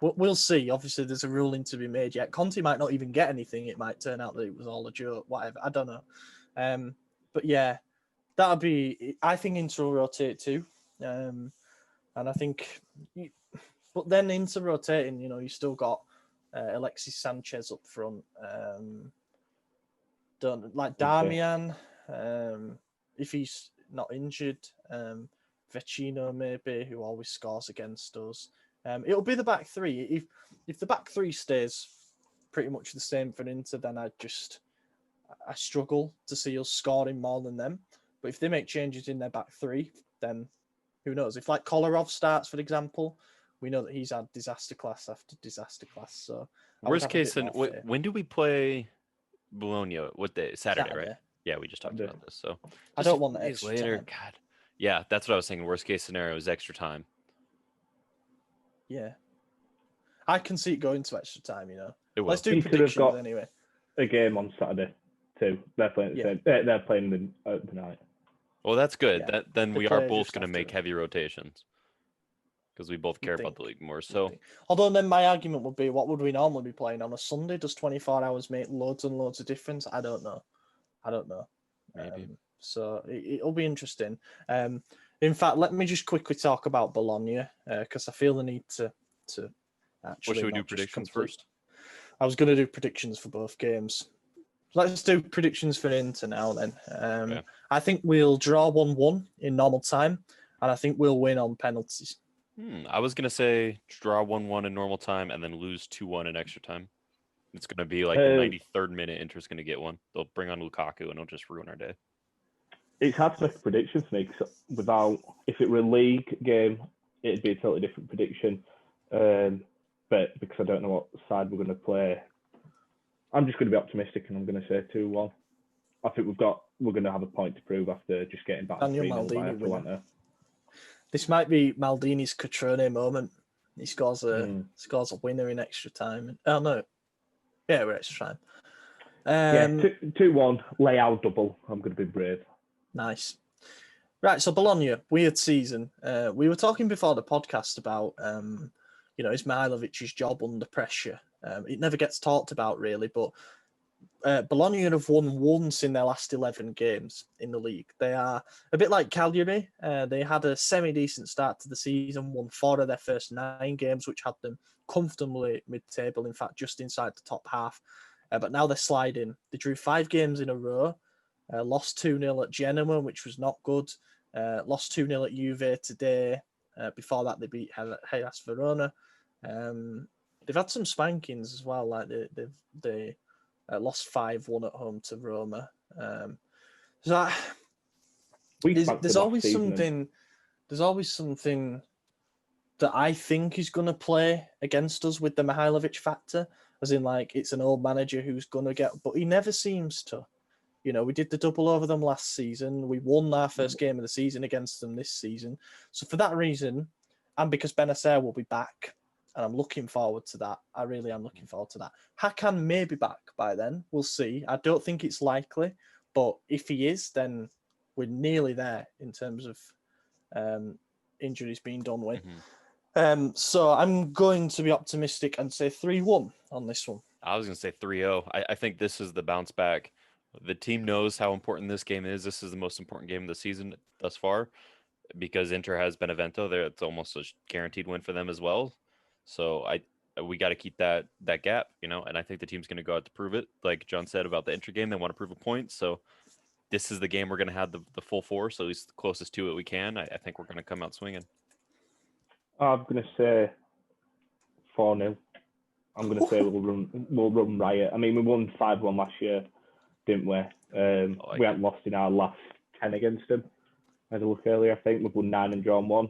S2: We'll see. Obviously, there's a ruling to be made yet. Conte might not even get anything. It might turn out that it was all a joke. Whatever. I don't know. But yeah, that'll be. I think Inter will rotate too. And I think, but then Inter rotating, you still got Alexis Sanchez up front. Don't like Darmian, if he's not injured. Vecino maybe, who always scores against us. It'll be the back three. If the back three stays pretty much the same for Inter, then I struggle to see us scoring more than them. But if they make changes in their back three, then who knows? If like Kolarov starts, for example, we know that he's had disaster class after disaster class. So
S3: worst case, when do we play Bologna? What day? Saturday, right? Yeah, we just talked about this. So
S2: I don't want the extra later. Time.
S3: God, yeah, that's what I was saying. Worst case scenario is extra time.
S2: Yeah, I can see it going to extra time. Let's do
S4: Inter
S2: predictions anyway.
S4: A game on Saturday too. They're playing. They're playing the night.
S3: Well, that's good. Yeah. Then we are both going to make heavy rotations because we both care about the league more. So,
S2: although then my argument would be, what would we normally be playing on a Sunday? Does 24 hours make loads and loads of difference? I don't know.
S3: Maybe.
S2: So it'll be interesting. In fact, let me just quickly talk about Bologna because I feel the need to actually.
S3: Or should we do predictions first?
S2: I was going to do predictions for both games. Let's do predictions for Inter now then. I think we'll draw 1-1 in normal time, and I think we'll win on penalties.
S3: I was going to say draw 1-1 in normal time and then lose 2-1 in extra time. It's going to be like the 93rd minute. Inter's going to get one. They'll bring on Lukaku, and it'll just ruin our day.
S4: It's hard to make a prediction for me because if it were a league game, it'd be a totally different prediction. But because I don't know what side we're going to play, I'm just going to be optimistic and I'm going to say 2-1. I think we're going to have a point to prove after just getting back.
S2: Daniel Maldini winner. This might be Maldini's Catrone moment. He scores a winner in extra time. Oh no, yeah, we're extra time.
S4: 2-1 layout double. I'm going to be brave.
S2: Nice. Right, so Bologna, weird season. We were talking before the podcast about Ismailovic's job under pressure. It never gets talked about really, but Bologna have won once in their last 11 games in the league. They are a bit like Cagliari. They had a semi-decent start to the season, won 4 of their first 9 games, which had them comfortably mid-table, in fact, just inside the top half. But now they're sliding. They drew 5 games in a row, lost 2-0 at Genoa, which was not good, lost 2-0 at Juve today. Before that, they beat Hellas Verona. They've had some spankings as well, like they lost 5-1 at home to Roma. There's always something that I think is going to play against us with the Mihailovic factor, as in like it's an old manager who's going to get, but he never seems to. We did the double over them last season. We won our first game of the season against them this season. So for that reason, and because Benacer will be back, And I'm looking forward to that. I really am looking forward to that. Hakan may be back by then. We'll see. I don't think it's likely, but if he is, then we're nearly there in terms of injuries being done with. So I'm going to be optimistic and say 3-1 on this one.
S3: I was going to say 3-0. I think this is the bounce back. The team knows how important this game is. This is the most important game of the season thus far because Inter has Benevento there. It's almost a guaranteed win for them as well. So we got to keep that gap, and I think the team's going to go out to prove it. Like John said about the Inter game, they want to prove a point. So this is the game we're going to have the full force, at least the closest to it we can. I think we're going to come out swinging.
S4: I'm going to say 4-0. I'm going to say we'll run riot. I mean, we won 5-1 last year, didn't we? We haven't lost in our last 10 against them. As I look earlier, I think we've won 9 and drawn 1.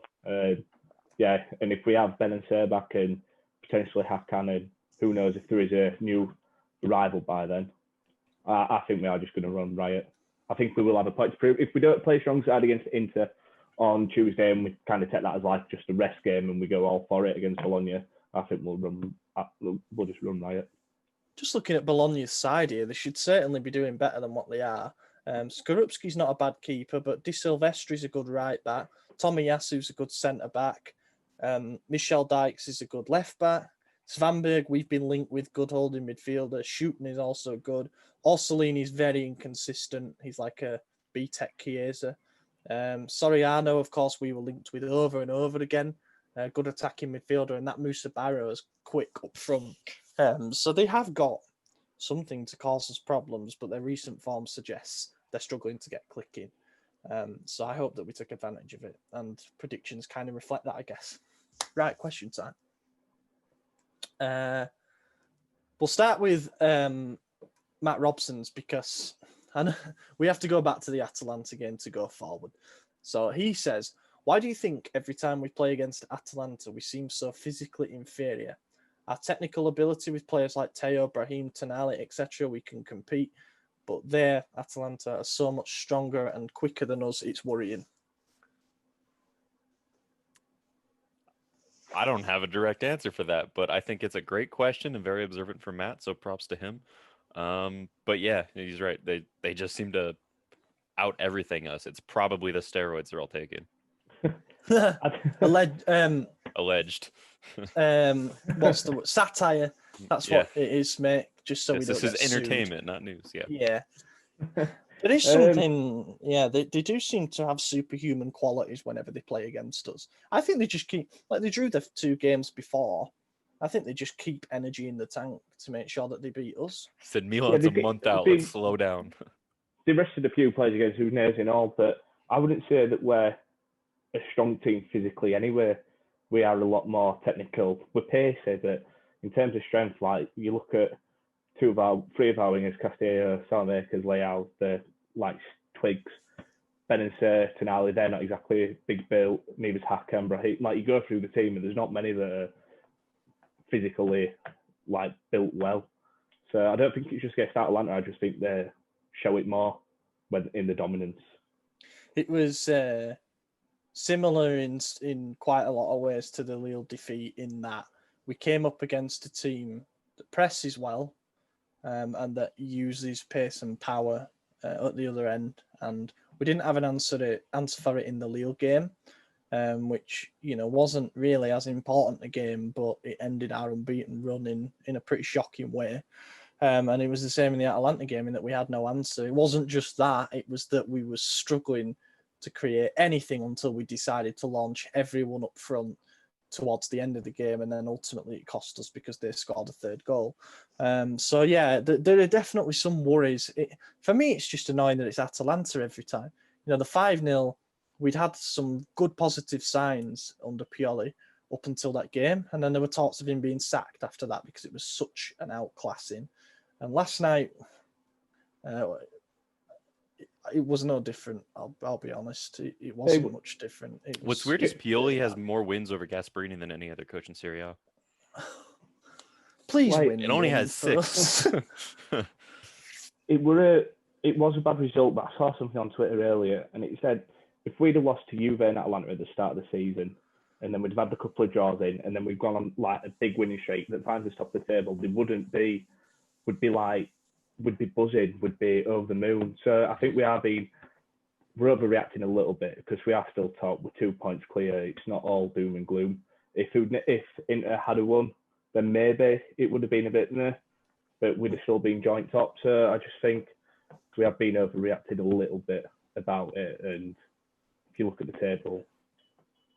S4: Yeah, and if we have Ben and Sir back and potentially Hakan, and who knows if there is a new rival by then, I think we are just going to run riot. I think we will have a point to prove. If we don't play strong side against Inter on Tuesday and we kind of take that as like just a rest game and we go all for it against Bologna, I think we'll just run riot.
S2: Just looking at Bologna's side here, they should certainly be doing better than what they are. Skorupski's not a bad keeper, but Di Silvestri's a good right back. Tomiyasu's a good centre back. Michel Dykes is a good left back. Svanberg, we've been linked with good holding midfielder. Shooting is also good. Orsolini's very inconsistent. He's like a B-Tech Chiesa. Soriano, of course, we were linked with over and over again. Good attacking midfielder, and that Musa Barrow is quick up front. So they have got something to cause us problems, but their recent form suggests they're struggling to get clicking. So I hope that we take advantage of it, and predictions kind of reflect that, I guess. Right, question time. We'll start with Matt Robson's because we have to go back to the Atalanta game to go forward. So he says, why do you think every time we play against Atalanta, we seem so physically inferior? Our technical ability with players like Teo, Brahim, Tonali, etc., we can compete. But there, Atalanta are so much stronger and quicker than us, it's worrying.
S3: I don't have a direct answer for that, but I think it's a great question and very observant from Matt, so props to him. But yeah, he's right. They just seem to out everything us. It's probably the steroids they're all taking. Alleged.
S2: What's the word? Satire. That's what it is, mate. Just so we don't
S3: This
S2: get
S3: is entertainment,
S2: sued.
S3: not news. Yeah.
S2: Yeah. There is something, they do seem to have superhuman qualities whenever they play against us. I think they just keep, like they drew the 2 games before, I think they just keep energy in the tank to make sure that they beat us.
S3: Said Milan's a month out, let's slow down.
S4: They rested a few players against Udinese and all, but I wouldn't say that we're a strong team physically anyway. We are a lot more technical. We're pacey, but in terms of strength, like you look at 3 of our wingers, Castillo, Salamakers, Leao, they're like twigs. Ben and Sir, Tonali, they're not exactly big built. Neither's Hakan, Brahim. Like you go through the team and there's not many that are physically like built well. So I don't think it's just against Atalanta. I just think they show it more when in the dominance.
S2: It was similar in quite a lot of ways to the Lille defeat in that we came up against a team that presses well and that uses pace and power at the other end. And we didn't have an answer for it in the Lille game, which, wasn't really as important a game, but it ended our unbeaten run in a pretty shocking way. And it was the same in the Atalanta game in that we had no answer. It wasn't just that, it was that we were struggling to create anything until we decided to launch everyone up front towards the end of the game, and then ultimately it cost us because they scored a 3rd goal. So yeah, there are definitely some worries. For me, it's just annoying that it's Atalanta every time. The 5-0, we'd had some good positive signs under Pioli up until that game, and then there were talks of him being sacked after that because it was such an outclassing. And last night, it was no different. I'll be honest. It wasn't much different.
S3: What's weird is Pioli has more wins over Gasperini than any other coach in Serie A.
S2: Please win.
S3: It only has 6.
S4: It was a bad result, but I saw something on Twitter earlier, and it said if we'd have lost to Juve and Atalanta at the start of the season, and then we'd have had a couple of draws in, and then we've gone on like a big winning streak that finds us top of the table, would be buzzing, would be over the moon. So I think we're overreacting a little bit because we are still top. We're 2 points clear. It's not all doom and gloom. If Inter had won, then maybe it would have been a bit there, but we'd have still been joint top. So I just think we have been overreacting a little bit about it. And if you look at the table,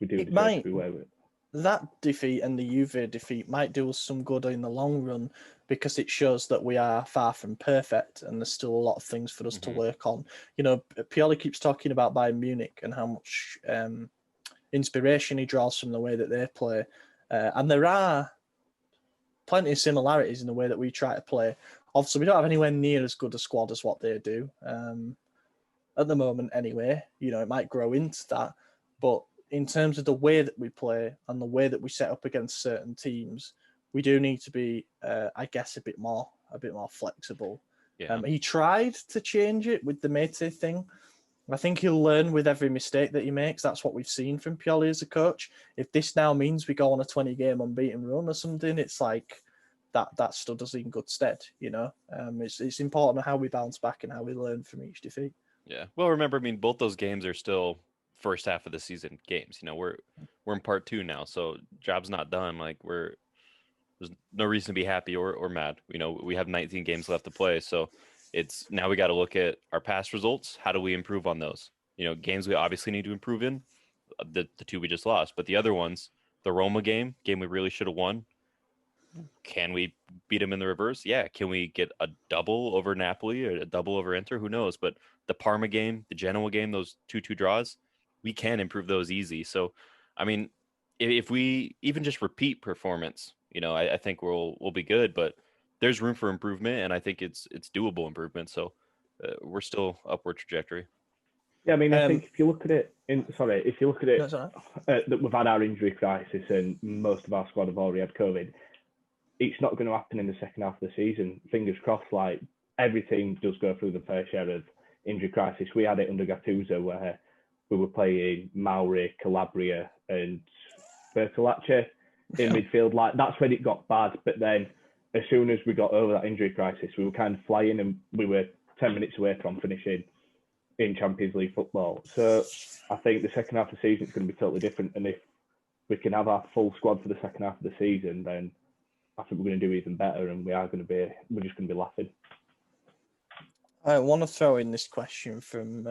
S4: we do deserve to be where we're.
S2: That defeat and the Juve defeat might do us some good in the long run because it shows that we are far from perfect and there's still a lot of things for us to work on. You know, Pioli keeps talking about Bayern Munich and how much inspiration he draws from the way that they play. And there are plenty of similarities in the way that we try to play. Obviously, we don't have anywhere near as good a squad as what they do at the moment anyway. You know, it might grow into that. But in terms of the way that we play and the way that we set up against certain teams, we do need to be, I guess, a bit more flexible.
S3: Yeah.
S2: He tried to change it with the Mete thing. I think he'll learn with every mistake that he makes. That's what we've seen from Pioli as a coach. If this now means we go on a 20-game unbeaten run or something, it's like that stood us in good stead. You know, it's important how we bounce back and how we learn from each defeat.
S3: Yeah. Well, remember, I mean, both those games are still first half of the season games. You know, we're in part 2 now, so job's not done. Like there's no reason to be happy or mad. You know, we have 19 games left to play, so it's now we got to look at our past results. How do we improve on those? You know, games we obviously need to improve in, the 2 we just lost, but the other ones, the Roma game we really should have won. Can we beat them in the reverse? Yeah. Can we get a double over Napoli or a double over Inter? Who knows? But the Parma game, the Genoa game, those 2-2 draws, we can improve those easy. So, I mean, if we even just repeat performance, you know, I think we'll be good. But there's room for improvement, and I think it's doable improvement. So we're still upward trajectory.
S4: Yeah, I mean, I think if you look at it, that we've had our injury crisis and most of our squad have already had COVID. It's not going to happen in the second half of the season. Fingers crossed. Like every team does go through the fair share of injury crisis. We had it under Gattuso where we were playing Mauri, Calabria, and Bertolacci in midfield. Like that's when it got bad. But then, as soon as we got over that injury crisis, we were kind of flying, and we were 10 minutes away from finishing in Champions League football. So I think the second half of the season is going to be totally different. And if we can have our full squad for the second half of the season, then I think we're going to do even better, and we're just going to be laughing.
S2: I want to throw in this question from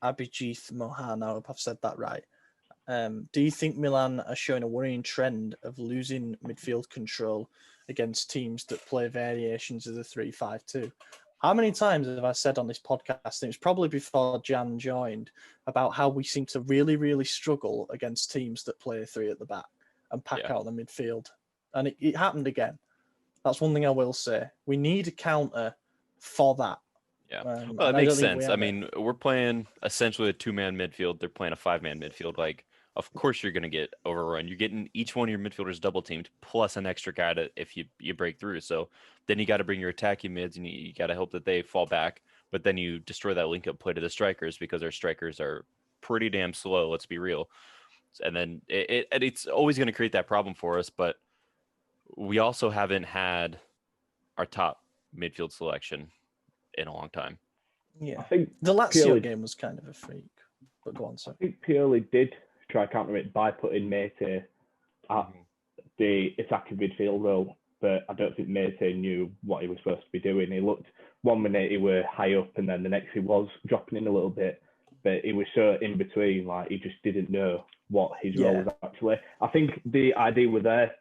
S2: Abhijit Mohan. I hope I've said that right. Do you think Milan are showing a worrying trend of losing midfield control against teams that play variations of the 3-5-2? How many times have I said on this podcast, and it was probably before Jan joined, about how we seem to really, really struggle against teams that play 3 at the back and pack out the midfield? And it happened again. That's one thing I will say. We need a counter for that.
S3: Yeah, well, it makes sense. I mean, we're playing essentially a 2-man midfield. They're playing a 5-man midfield. Like, of course you're going to get overrun. You're getting each one of your midfielders double teamed plus an extra guy if you break through. So then you got to bring your attacking mids and you got to hope that they fall back. But then you destroy that link up play to the strikers because our strikers are pretty damn slow. Let's be real. And then it's always going to create that problem for us. But we also haven't had our top midfield selection in a long time.
S2: Yeah,
S4: I think
S2: the Lazio game was kind of a freak. But go on, sir.
S4: I think Pioli did try counter it by putting Mete at the attacking midfield role, but I don't think Mete knew what he was supposed to be doing. He looked 1 minute he were high up, and then the next he was dropping in a little bit, but he was so in between, like he just didn't know what his role was actually. I think the idea was there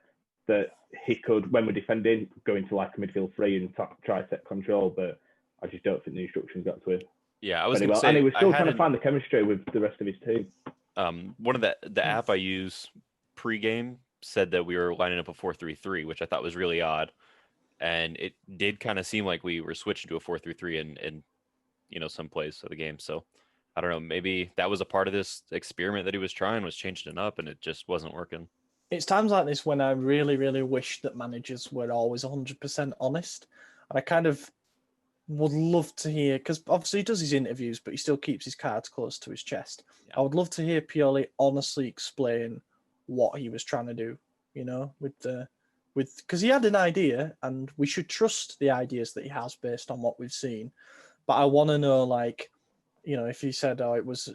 S4: that he could, when we're defending, go into like a midfield 3 and try to take control, but I just don't think the instructions got to him.
S3: Yeah, I was going to say,
S4: and he was still trying to find the chemistry with the rest of his team.
S3: One of the app I use pre-game said that we were lining up a 4-3-3, which I thought was really odd, and it did kind of seem like we were switching to a 4-3-3 in some plays of the game. So I don't know, maybe that was a part of this experiment that he was trying, was changing it up, and it just wasn't working.
S2: It's times like this when I really, really wish that managers were always 100% honest, and I kind of would love to hear, because obviously he does his interviews, but he still keeps his cards close to his chest.
S3: Yeah.
S2: I would love to hear Pioli honestly explain what he was trying to do, because he had an idea, and we should trust the ideas that he has based on what we've seen. But I want to know, if he said, "Oh, it was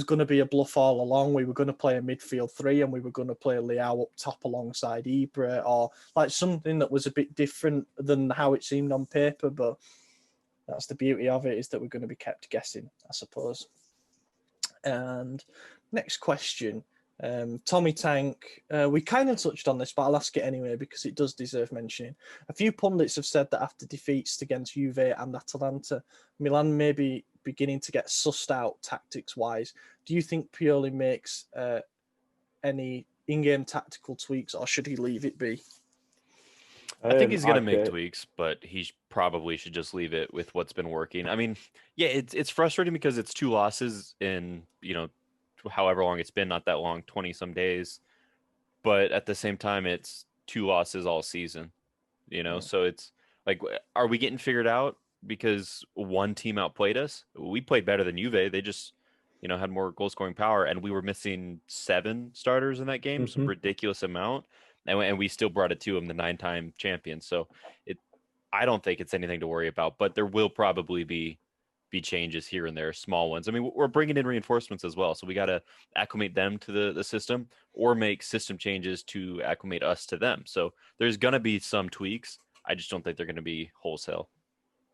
S2: going to be a bluff all along. We were going to play a midfield three, and we were going to play Leao up top alongside Ibra," or like something that was a bit different than how it seemed on paper. But that's the beauty of it, is that we're going to be kept guessing, I suppose. And next question, Tommy Tank. We kind of touched on this, but I'll ask it anyway because it does deserve mentioning. A few pundits have said that after defeats against Juve and Atalanta, Milan may be beginning to get sussed out tactics-wise. Do you think Pioli makes any in-game tactical tweaks, or should he leave it be?
S3: I think he's going to make tweaks, but he probably should just leave it with what's been working. I mean, yeah, it's frustrating because it's 2 losses in, however long it's been, not that long, 20 some days. But at the same time, it's 2 losses all season, so it's like, are we getting figured out because one team outplayed us? We played better than Juve. They just, had more goal scoring power, and we were missing 7 starters in that game, some ridiculous amount. And we still brought it to them, the 9-time champions. So I don't think it's anything to worry about, but there will probably be changes here and there, small ones. I mean, we're bringing in reinforcements as well. So we got to acclimate them to the system, or make system changes to acclimate us to them. So there's going to be some tweaks. I just don't think they're going to be wholesale.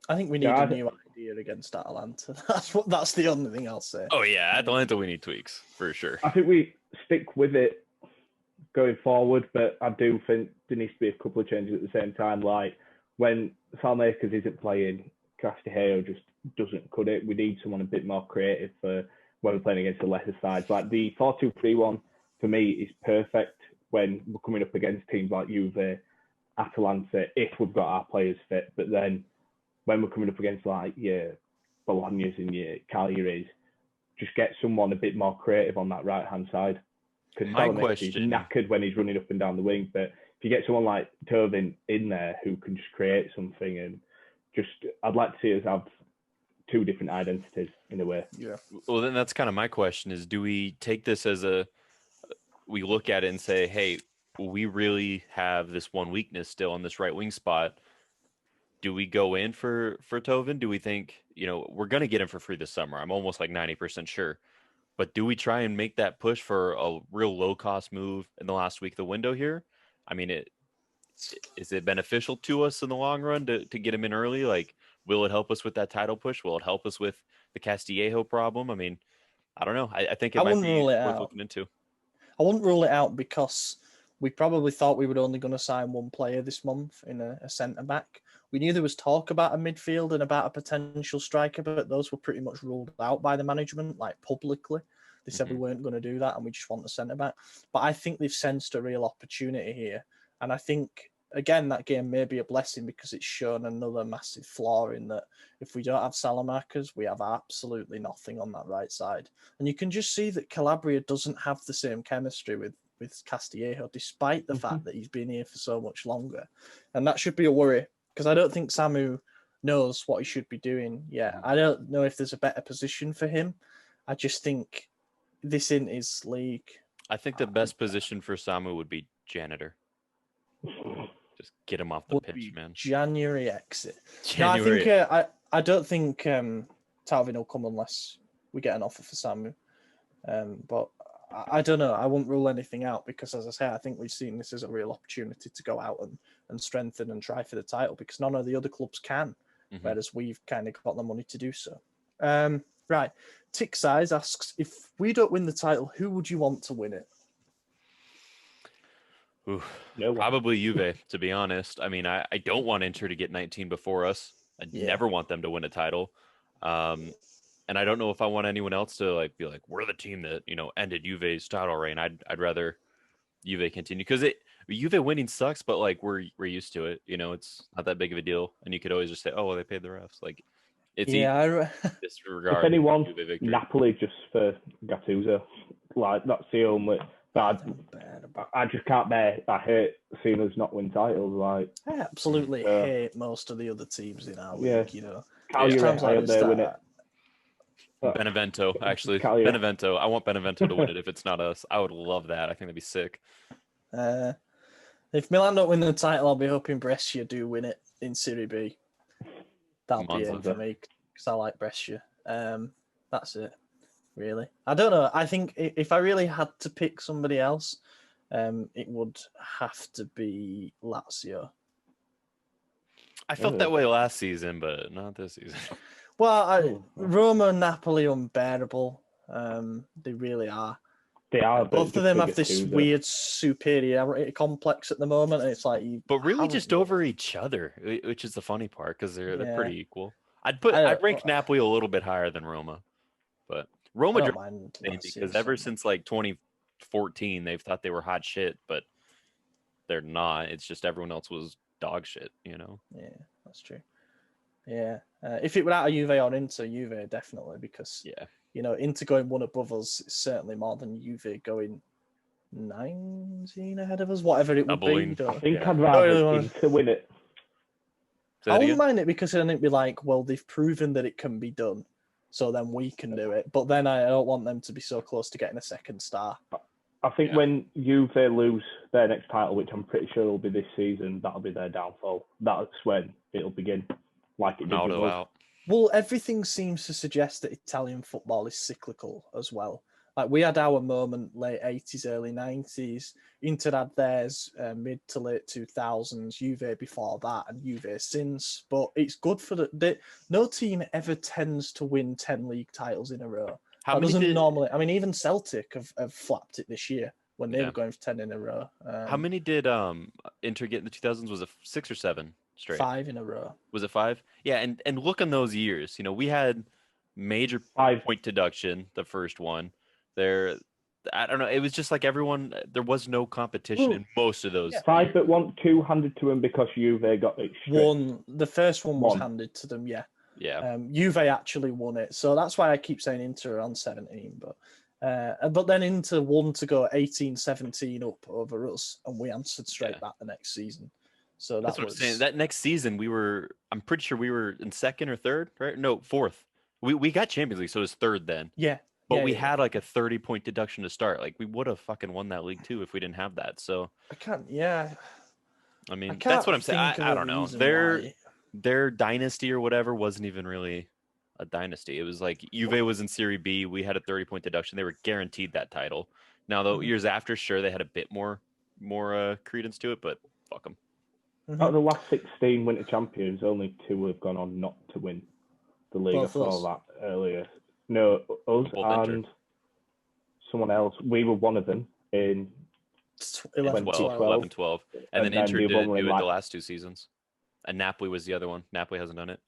S2: I think we need a new idea against Atalanta. That's the only thing I'll say.
S3: Oh yeah, Atalanta, we need tweaks for sure.
S4: I think we stick with it going forward, but I do think there needs to be a couple of changes at the same time. Like when Salmakers isn't playing, Castillejo just doesn't cut it. We need someone a bit more creative for when we're playing against the lesser sides. Like the 4-2-3-1 for me is perfect when we're coming up against teams like Juve, Atalanta, if we've got our players fit. But then when we're coming up against Bologna's and Cagliari's, just get someone a bit more creative on that right-hand side. Because Salamaker is knackered when he's running up and down the wing. But if you get someone like Tovin in there who can just create something, and I'd like to see us have 2 different identities in a way.
S2: Yeah.
S3: Well, then that's kind of my question is, do we take this as we look at it and say, hey, we really have this one weakness still on this right wing spot. Do we go in for Tovin? Do we think, we're going to get him for free this summer? I'm almost like 90% sure. But do we try and make that push for a real low-cost move in the last week of the window here? I mean, is it beneficial to us in the long run to get him in early? Like, will it help us with that title push? Will it help us with the Castillejo problem? I mean, I don't know. I think it might be worth looking into.
S2: I wouldn't rule it out because we probably thought we were only going to sign 1 player this month in a centre-back. We knew there was talk about a midfield and about a potential striker, but those were pretty much ruled out by the management, like publicly. They said we weren't going to do that and we just want the centre-back. But I think they've sensed a real opportunity here. And I think, again, that game may be a blessing because it's shown another massive flaw in that if we don't have Salamakers, we have absolutely nothing on that right side. And you can just see that Calabria doesn't have the same chemistry with Castillejo, despite the fact that he's been here for so much longer. And that should be a worry, because I don't think Samu knows what he should be doing yet. I don't know if there's a better position for him. I just think this in his league.
S3: I think the best position for Samu would be janitor. Just get him off the pitch, man.
S2: January exit. January. No, I don't think Talvin will come unless we get an offer for Samu. But I don't know. I won't rule anything out because, as I say, I think we've seen this as a real opportunity to go out and strengthen and try for the title because none of the other clubs can, whereas we've kind of got the money to do so. Right. Tick Size asks, if we don't win the title, who would you want to win it?
S3: Ooh, probably Juve, to be honest. I mean, I don't want Inter to get 19 before us. I never want them to win a title. And I don't know if I want anyone else to be like, we're the team that, ended Juve's title reign. I'd rather Juve continue because Juve winning sucks, but we're used to it. It's not that big of a deal. And you could always just say, oh, well, they paid the refs. It's disregard.
S4: If anyone, Napoli just for Gattuso. That's the only. I just can't bear. I hate seeing us not win titles.
S2: I absolutely hate most of the other teams in our league.
S4: Cagliari
S2: Times
S4: high
S2: like
S4: up
S2: this
S4: there, win it.
S2: that-
S3: Benevento, actually.
S4: Cagliari.
S3: Benevento. I want Benevento to win it if it's not us. I would love that. I think that'd be sick.
S2: If Milan don't win the title, I'll be hoping Brescia do win it in Serie B. That'll be it
S3: Monza.
S2: for me because I like Brescia. That's it, really. I don't know. I think if I really had to pick somebody else, it would have to be Lazio.
S3: I felt that way last season, but not this season.
S2: Well, Roma and Napoli unbearable. They really are.
S4: They are.
S2: Both of them have this weird superiority complex at the moment, and it's like
S3: But really just over each other, which is the funny part because they're pretty equal. I'd rank Napoli a little bit higher than Roma, but Roma
S2: don't mind
S3: because ever since like 2014 they've thought they were hot shit, but they're not. It's just everyone else was dog shit, you know.
S2: Yeah, that's true. Yeah, if it were out of Juve or Inter, Juve definitely, because Inter going one above us is certainly more than Juve going 19 ahead of us, whatever it would be.
S4: I think I'd rather Inter win it.
S2: I wouldn't mind it because then it'd be like, well, they've proven that it can be done, so then we can do it. But then I don't want them to be so close to getting a second star.
S4: I think when Juve lose their next title, which I'm pretty sure will be this season, that'll be their downfall. That's when it'll begin, like it did with us.
S2: Well, everything seems to suggest that Italian football is cyclical as well. Like we had our moment late 80s, early 90s. Inter had theirs mid to late 2000s. Juve before that, and Juve since. But it's good for no team ever tends to win 10 league titles in a row. Normally. I mean, even Celtic have flapped it this year when they were going for 10 in a row.
S3: How many did Inter get in the 2000s? Was it 6 or 7 straight?
S2: 5 in a row.
S3: Was it 5? Yeah, and look on those years. We had major point deduction the first one. I don't know. It was just like everyone. There was no competition in most of those.
S4: 5 but 1, 2 handed to him because Juve got it.
S2: The first one was handed to them. Yeah.
S3: Yeah.
S2: Juve actually won it, so that's why I keep saying Inter on 17. But then Inter won to go 18-17 up over us, and we answered straight back the next season. So that's what I'm saying.
S3: That next season, I'm pretty sure we were in 2nd or 3rd, right? No, 4th. We got Champions League, so it was 3rd then.
S2: Yeah.
S3: But we had like a 30-point deduction to start. Like we would have fucking won that league too if we didn't have that. So
S2: I can't. Yeah.
S3: I mean, that's what I'm saying. I don't know. Their dynasty or whatever wasn't even really a dynasty. It was like Juve was in Serie B. We had a 30-point deduction. They were guaranteed that title. Now, the years after, sure, they had a bit more credence to it, but fuck them.
S4: Out of the last 16 winter champions, only 2 have gone on not to win the league. I saw that earlier. No, us and someone else. We were one of them in
S3: 11-12. And then Inter didn't do it the last 2 seasons. And Napoli was the other one. Napoli hasn't done it.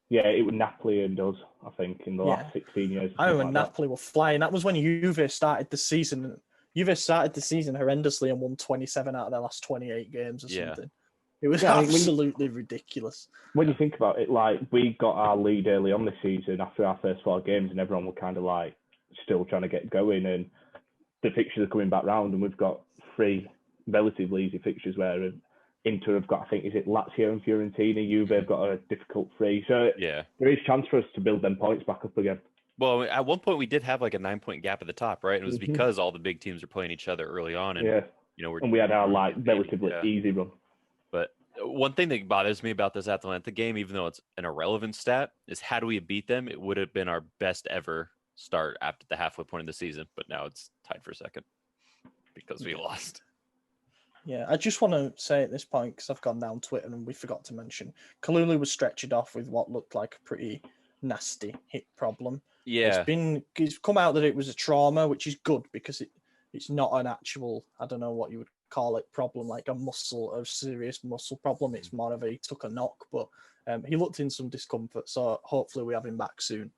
S4: Yeah, it was Napoli and us, I think, in the last 16 years.
S2: I remember Napoli were flying. That was when Juve started the season. Juve started the season horrendously and won 27 out of their last 28 games or something. It was absolutely ridiculous.
S4: When you think about it, like we got our lead early on this season after our first 4 games, and everyone were kind of like still trying to get going, and the fixtures are coming back round, and we've got 3 relatively easy fixtures where Inter have got, I think, is it Lazio and Fiorentina? Juve have got a difficult 3. So there is chance for us to build them points back up again.
S3: Well, at one point we did have like a 9-point gap at the top, right? And it was because all the big teams are playing each other early on, and
S4: and we had our like relatively easy run.
S3: But one thing that bothers me about this Atalanta game, even though it's an irrelevant stat, is had we beat them, it would have been our best ever start after the halfway point of the season. But now it's tied for 2nd because we lost.
S2: Yeah, I just want to say at this point, because I've gone down Twitter and we forgot to mention, Kalulu was stretchered off with what looked like a pretty nasty hip problem.
S3: Yeah.
S2: It's come out that it was a trauma, which is good because it's not an actual, I don't know what you would call it, problem, like a serious muscle problem. It's more of he took a knock, but he looked in some discomfort, so hopefully we have him back soon.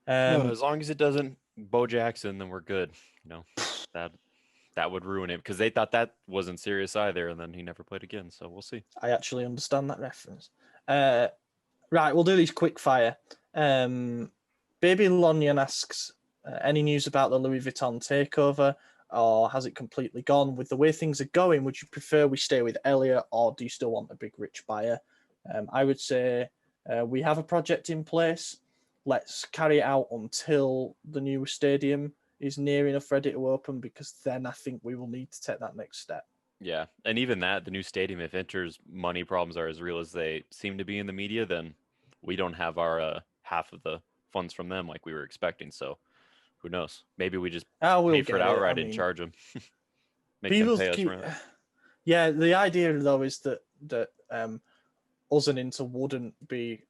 S3: As long as it doesn't Bo Jackson, then we're good. That would ruin it because they thought that wasn't serious either, and then he never played again. So we'll see.
S2: I actually understand that reference. Right, we'll do these quick fire. Baby Lonyan asks, any news about the Louis Vuitton takeover, or has it completely gone? With the way things are going, would you prefer we stay with Elliot, or do you still want a big rich buyer? I would say We have a project in place. Let's carry it out until the new stadium is near enough ready to open, because then I think we will need to take that next step.
S3: Yeah, and even that, the new stadium, if Inter's money problems are as real as they seem to be in the media, then we don't have our half of the funds from them like we were expecting. So who knows? Maybe we just pay for it outright and charge them. Make them pay us rent.
S2: Yeah, the idea though is that us and Inter wouldn't be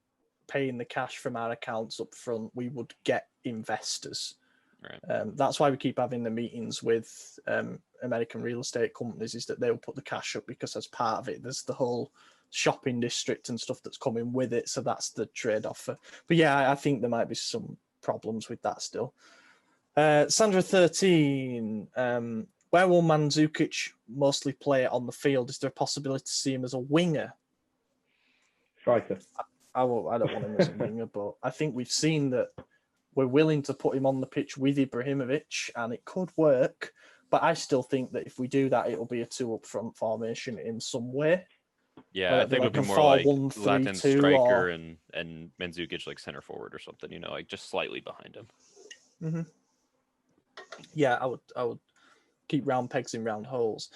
S2: paying the cash from our accounts up front. We would get investors. Right. That's why we keep having the meetings with American real estate companies, is that they'll put the cash up, because as part of it, there's the whole shopping district and stuff that's coming with it. So that's the trade-off. But yeah, I think there might be some problems with that still. Sandra 13, where will Mandzukic mostly play on the field? Is there a possibility to see him as a winger?
S4: Striker.
S2: I don't want him as a winger, but I think we've seen that we're willing to put him on the pitch with Ibrahimovic, and it could work. But I still think that if we do that, it'll be a 2 up front formation in some way.
S3: Yeah, I think it'll be more like Zlatan striker and Mandzukic like center forward or something, you know, like just slightly behind him.
S2: Mm-hmm. Yeah, I would keep round pegs in round holes.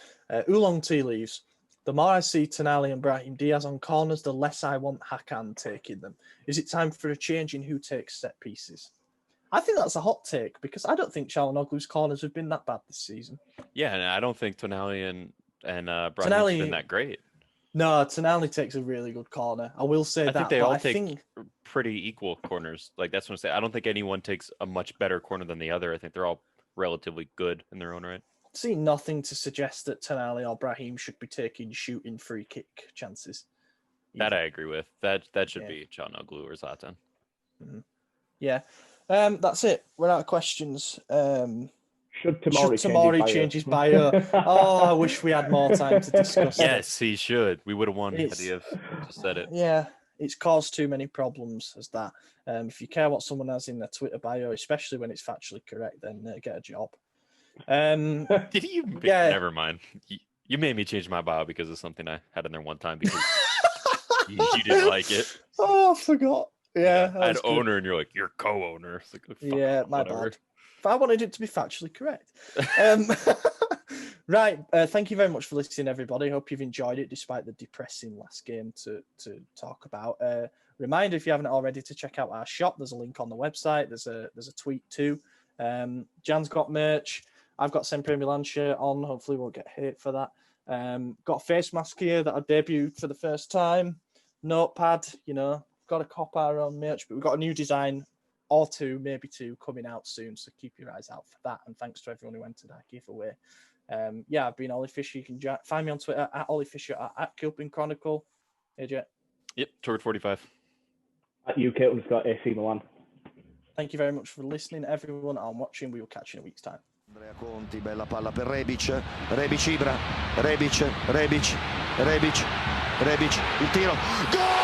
S2: Oolong tea leaves. The more I see Tonali and Brahim Diaz on corners, the less I want Hakan taking them. Is it time for a change in who takes set pieces? I think that's a hot take, because I don't think Çalhanoğlu's corners have been that bad this season.
S3: Yeah, and I don't think Tonali and Brahim have been that great.
S2: No, Tonali takes a really good corner. I will say that.
S3: I think they all take pretty equal corners. Like, that's what I'm saying. I don't think anyone takes a much better corner than the other. I think they're all relatively good in their own right.
S2: I see nothing to suggest that Tonali or Brahim should be taking shooting free kick chances.
S3: That I agree with. That should be Çalhanoğlu or Zlatan.
S2: Mm-hmm. Yeah. That's it. We're out of questions.
S4: Should Tomori
S2: change his bio? Oh, I wish we had more time to discuss it.
S3: Yes, he should. We would have won had he have just said it.
S2: Yeah, it's caused too many problems as that. If you care what someone has in their Twitter bio, especially when it's factually correct, then get a job.
S3: Did you? Yeah. Never mind. You made me change my bio because of something I had in there one time because you didn't like it.
S2: Oh, I forgot. Yeah,
S3: I had owner, and you're like, you're co-owner. Like, oh,
S2: yeah, my bad. But I wanted it to be factually correct. Right. Thank you very much for listening, everybody. Hope you've enjoyed it, despite the depressing last game to talk about. Reminder, if you haven't already, to check out our shop. There's a link on the website. There's a tweet too. Jan's got merch. I've got SempreMilan shirt on. Hopefully we'll get hate for that. Got a face mask here that I debuted for the first time. Notepad, got to cop our own merch, but we've got a new design or maybe two coming out soon. So keep your eyes out for that. And thanks to everyone who entered our giveaway. I've been Ollie Fisher. You can find me on Twitter at Ollie Fisher at Kilpin Chronicle. AJ.
S3: Yep, Toward 45.
S4: At UK_AC Milan.
S2: Thank you very much for listening, everyone, and watching. We will catch you in a week's time.
S1: Andrea Conti, bella palla per Rebic, Ibra, Rebic, il tiro, gol!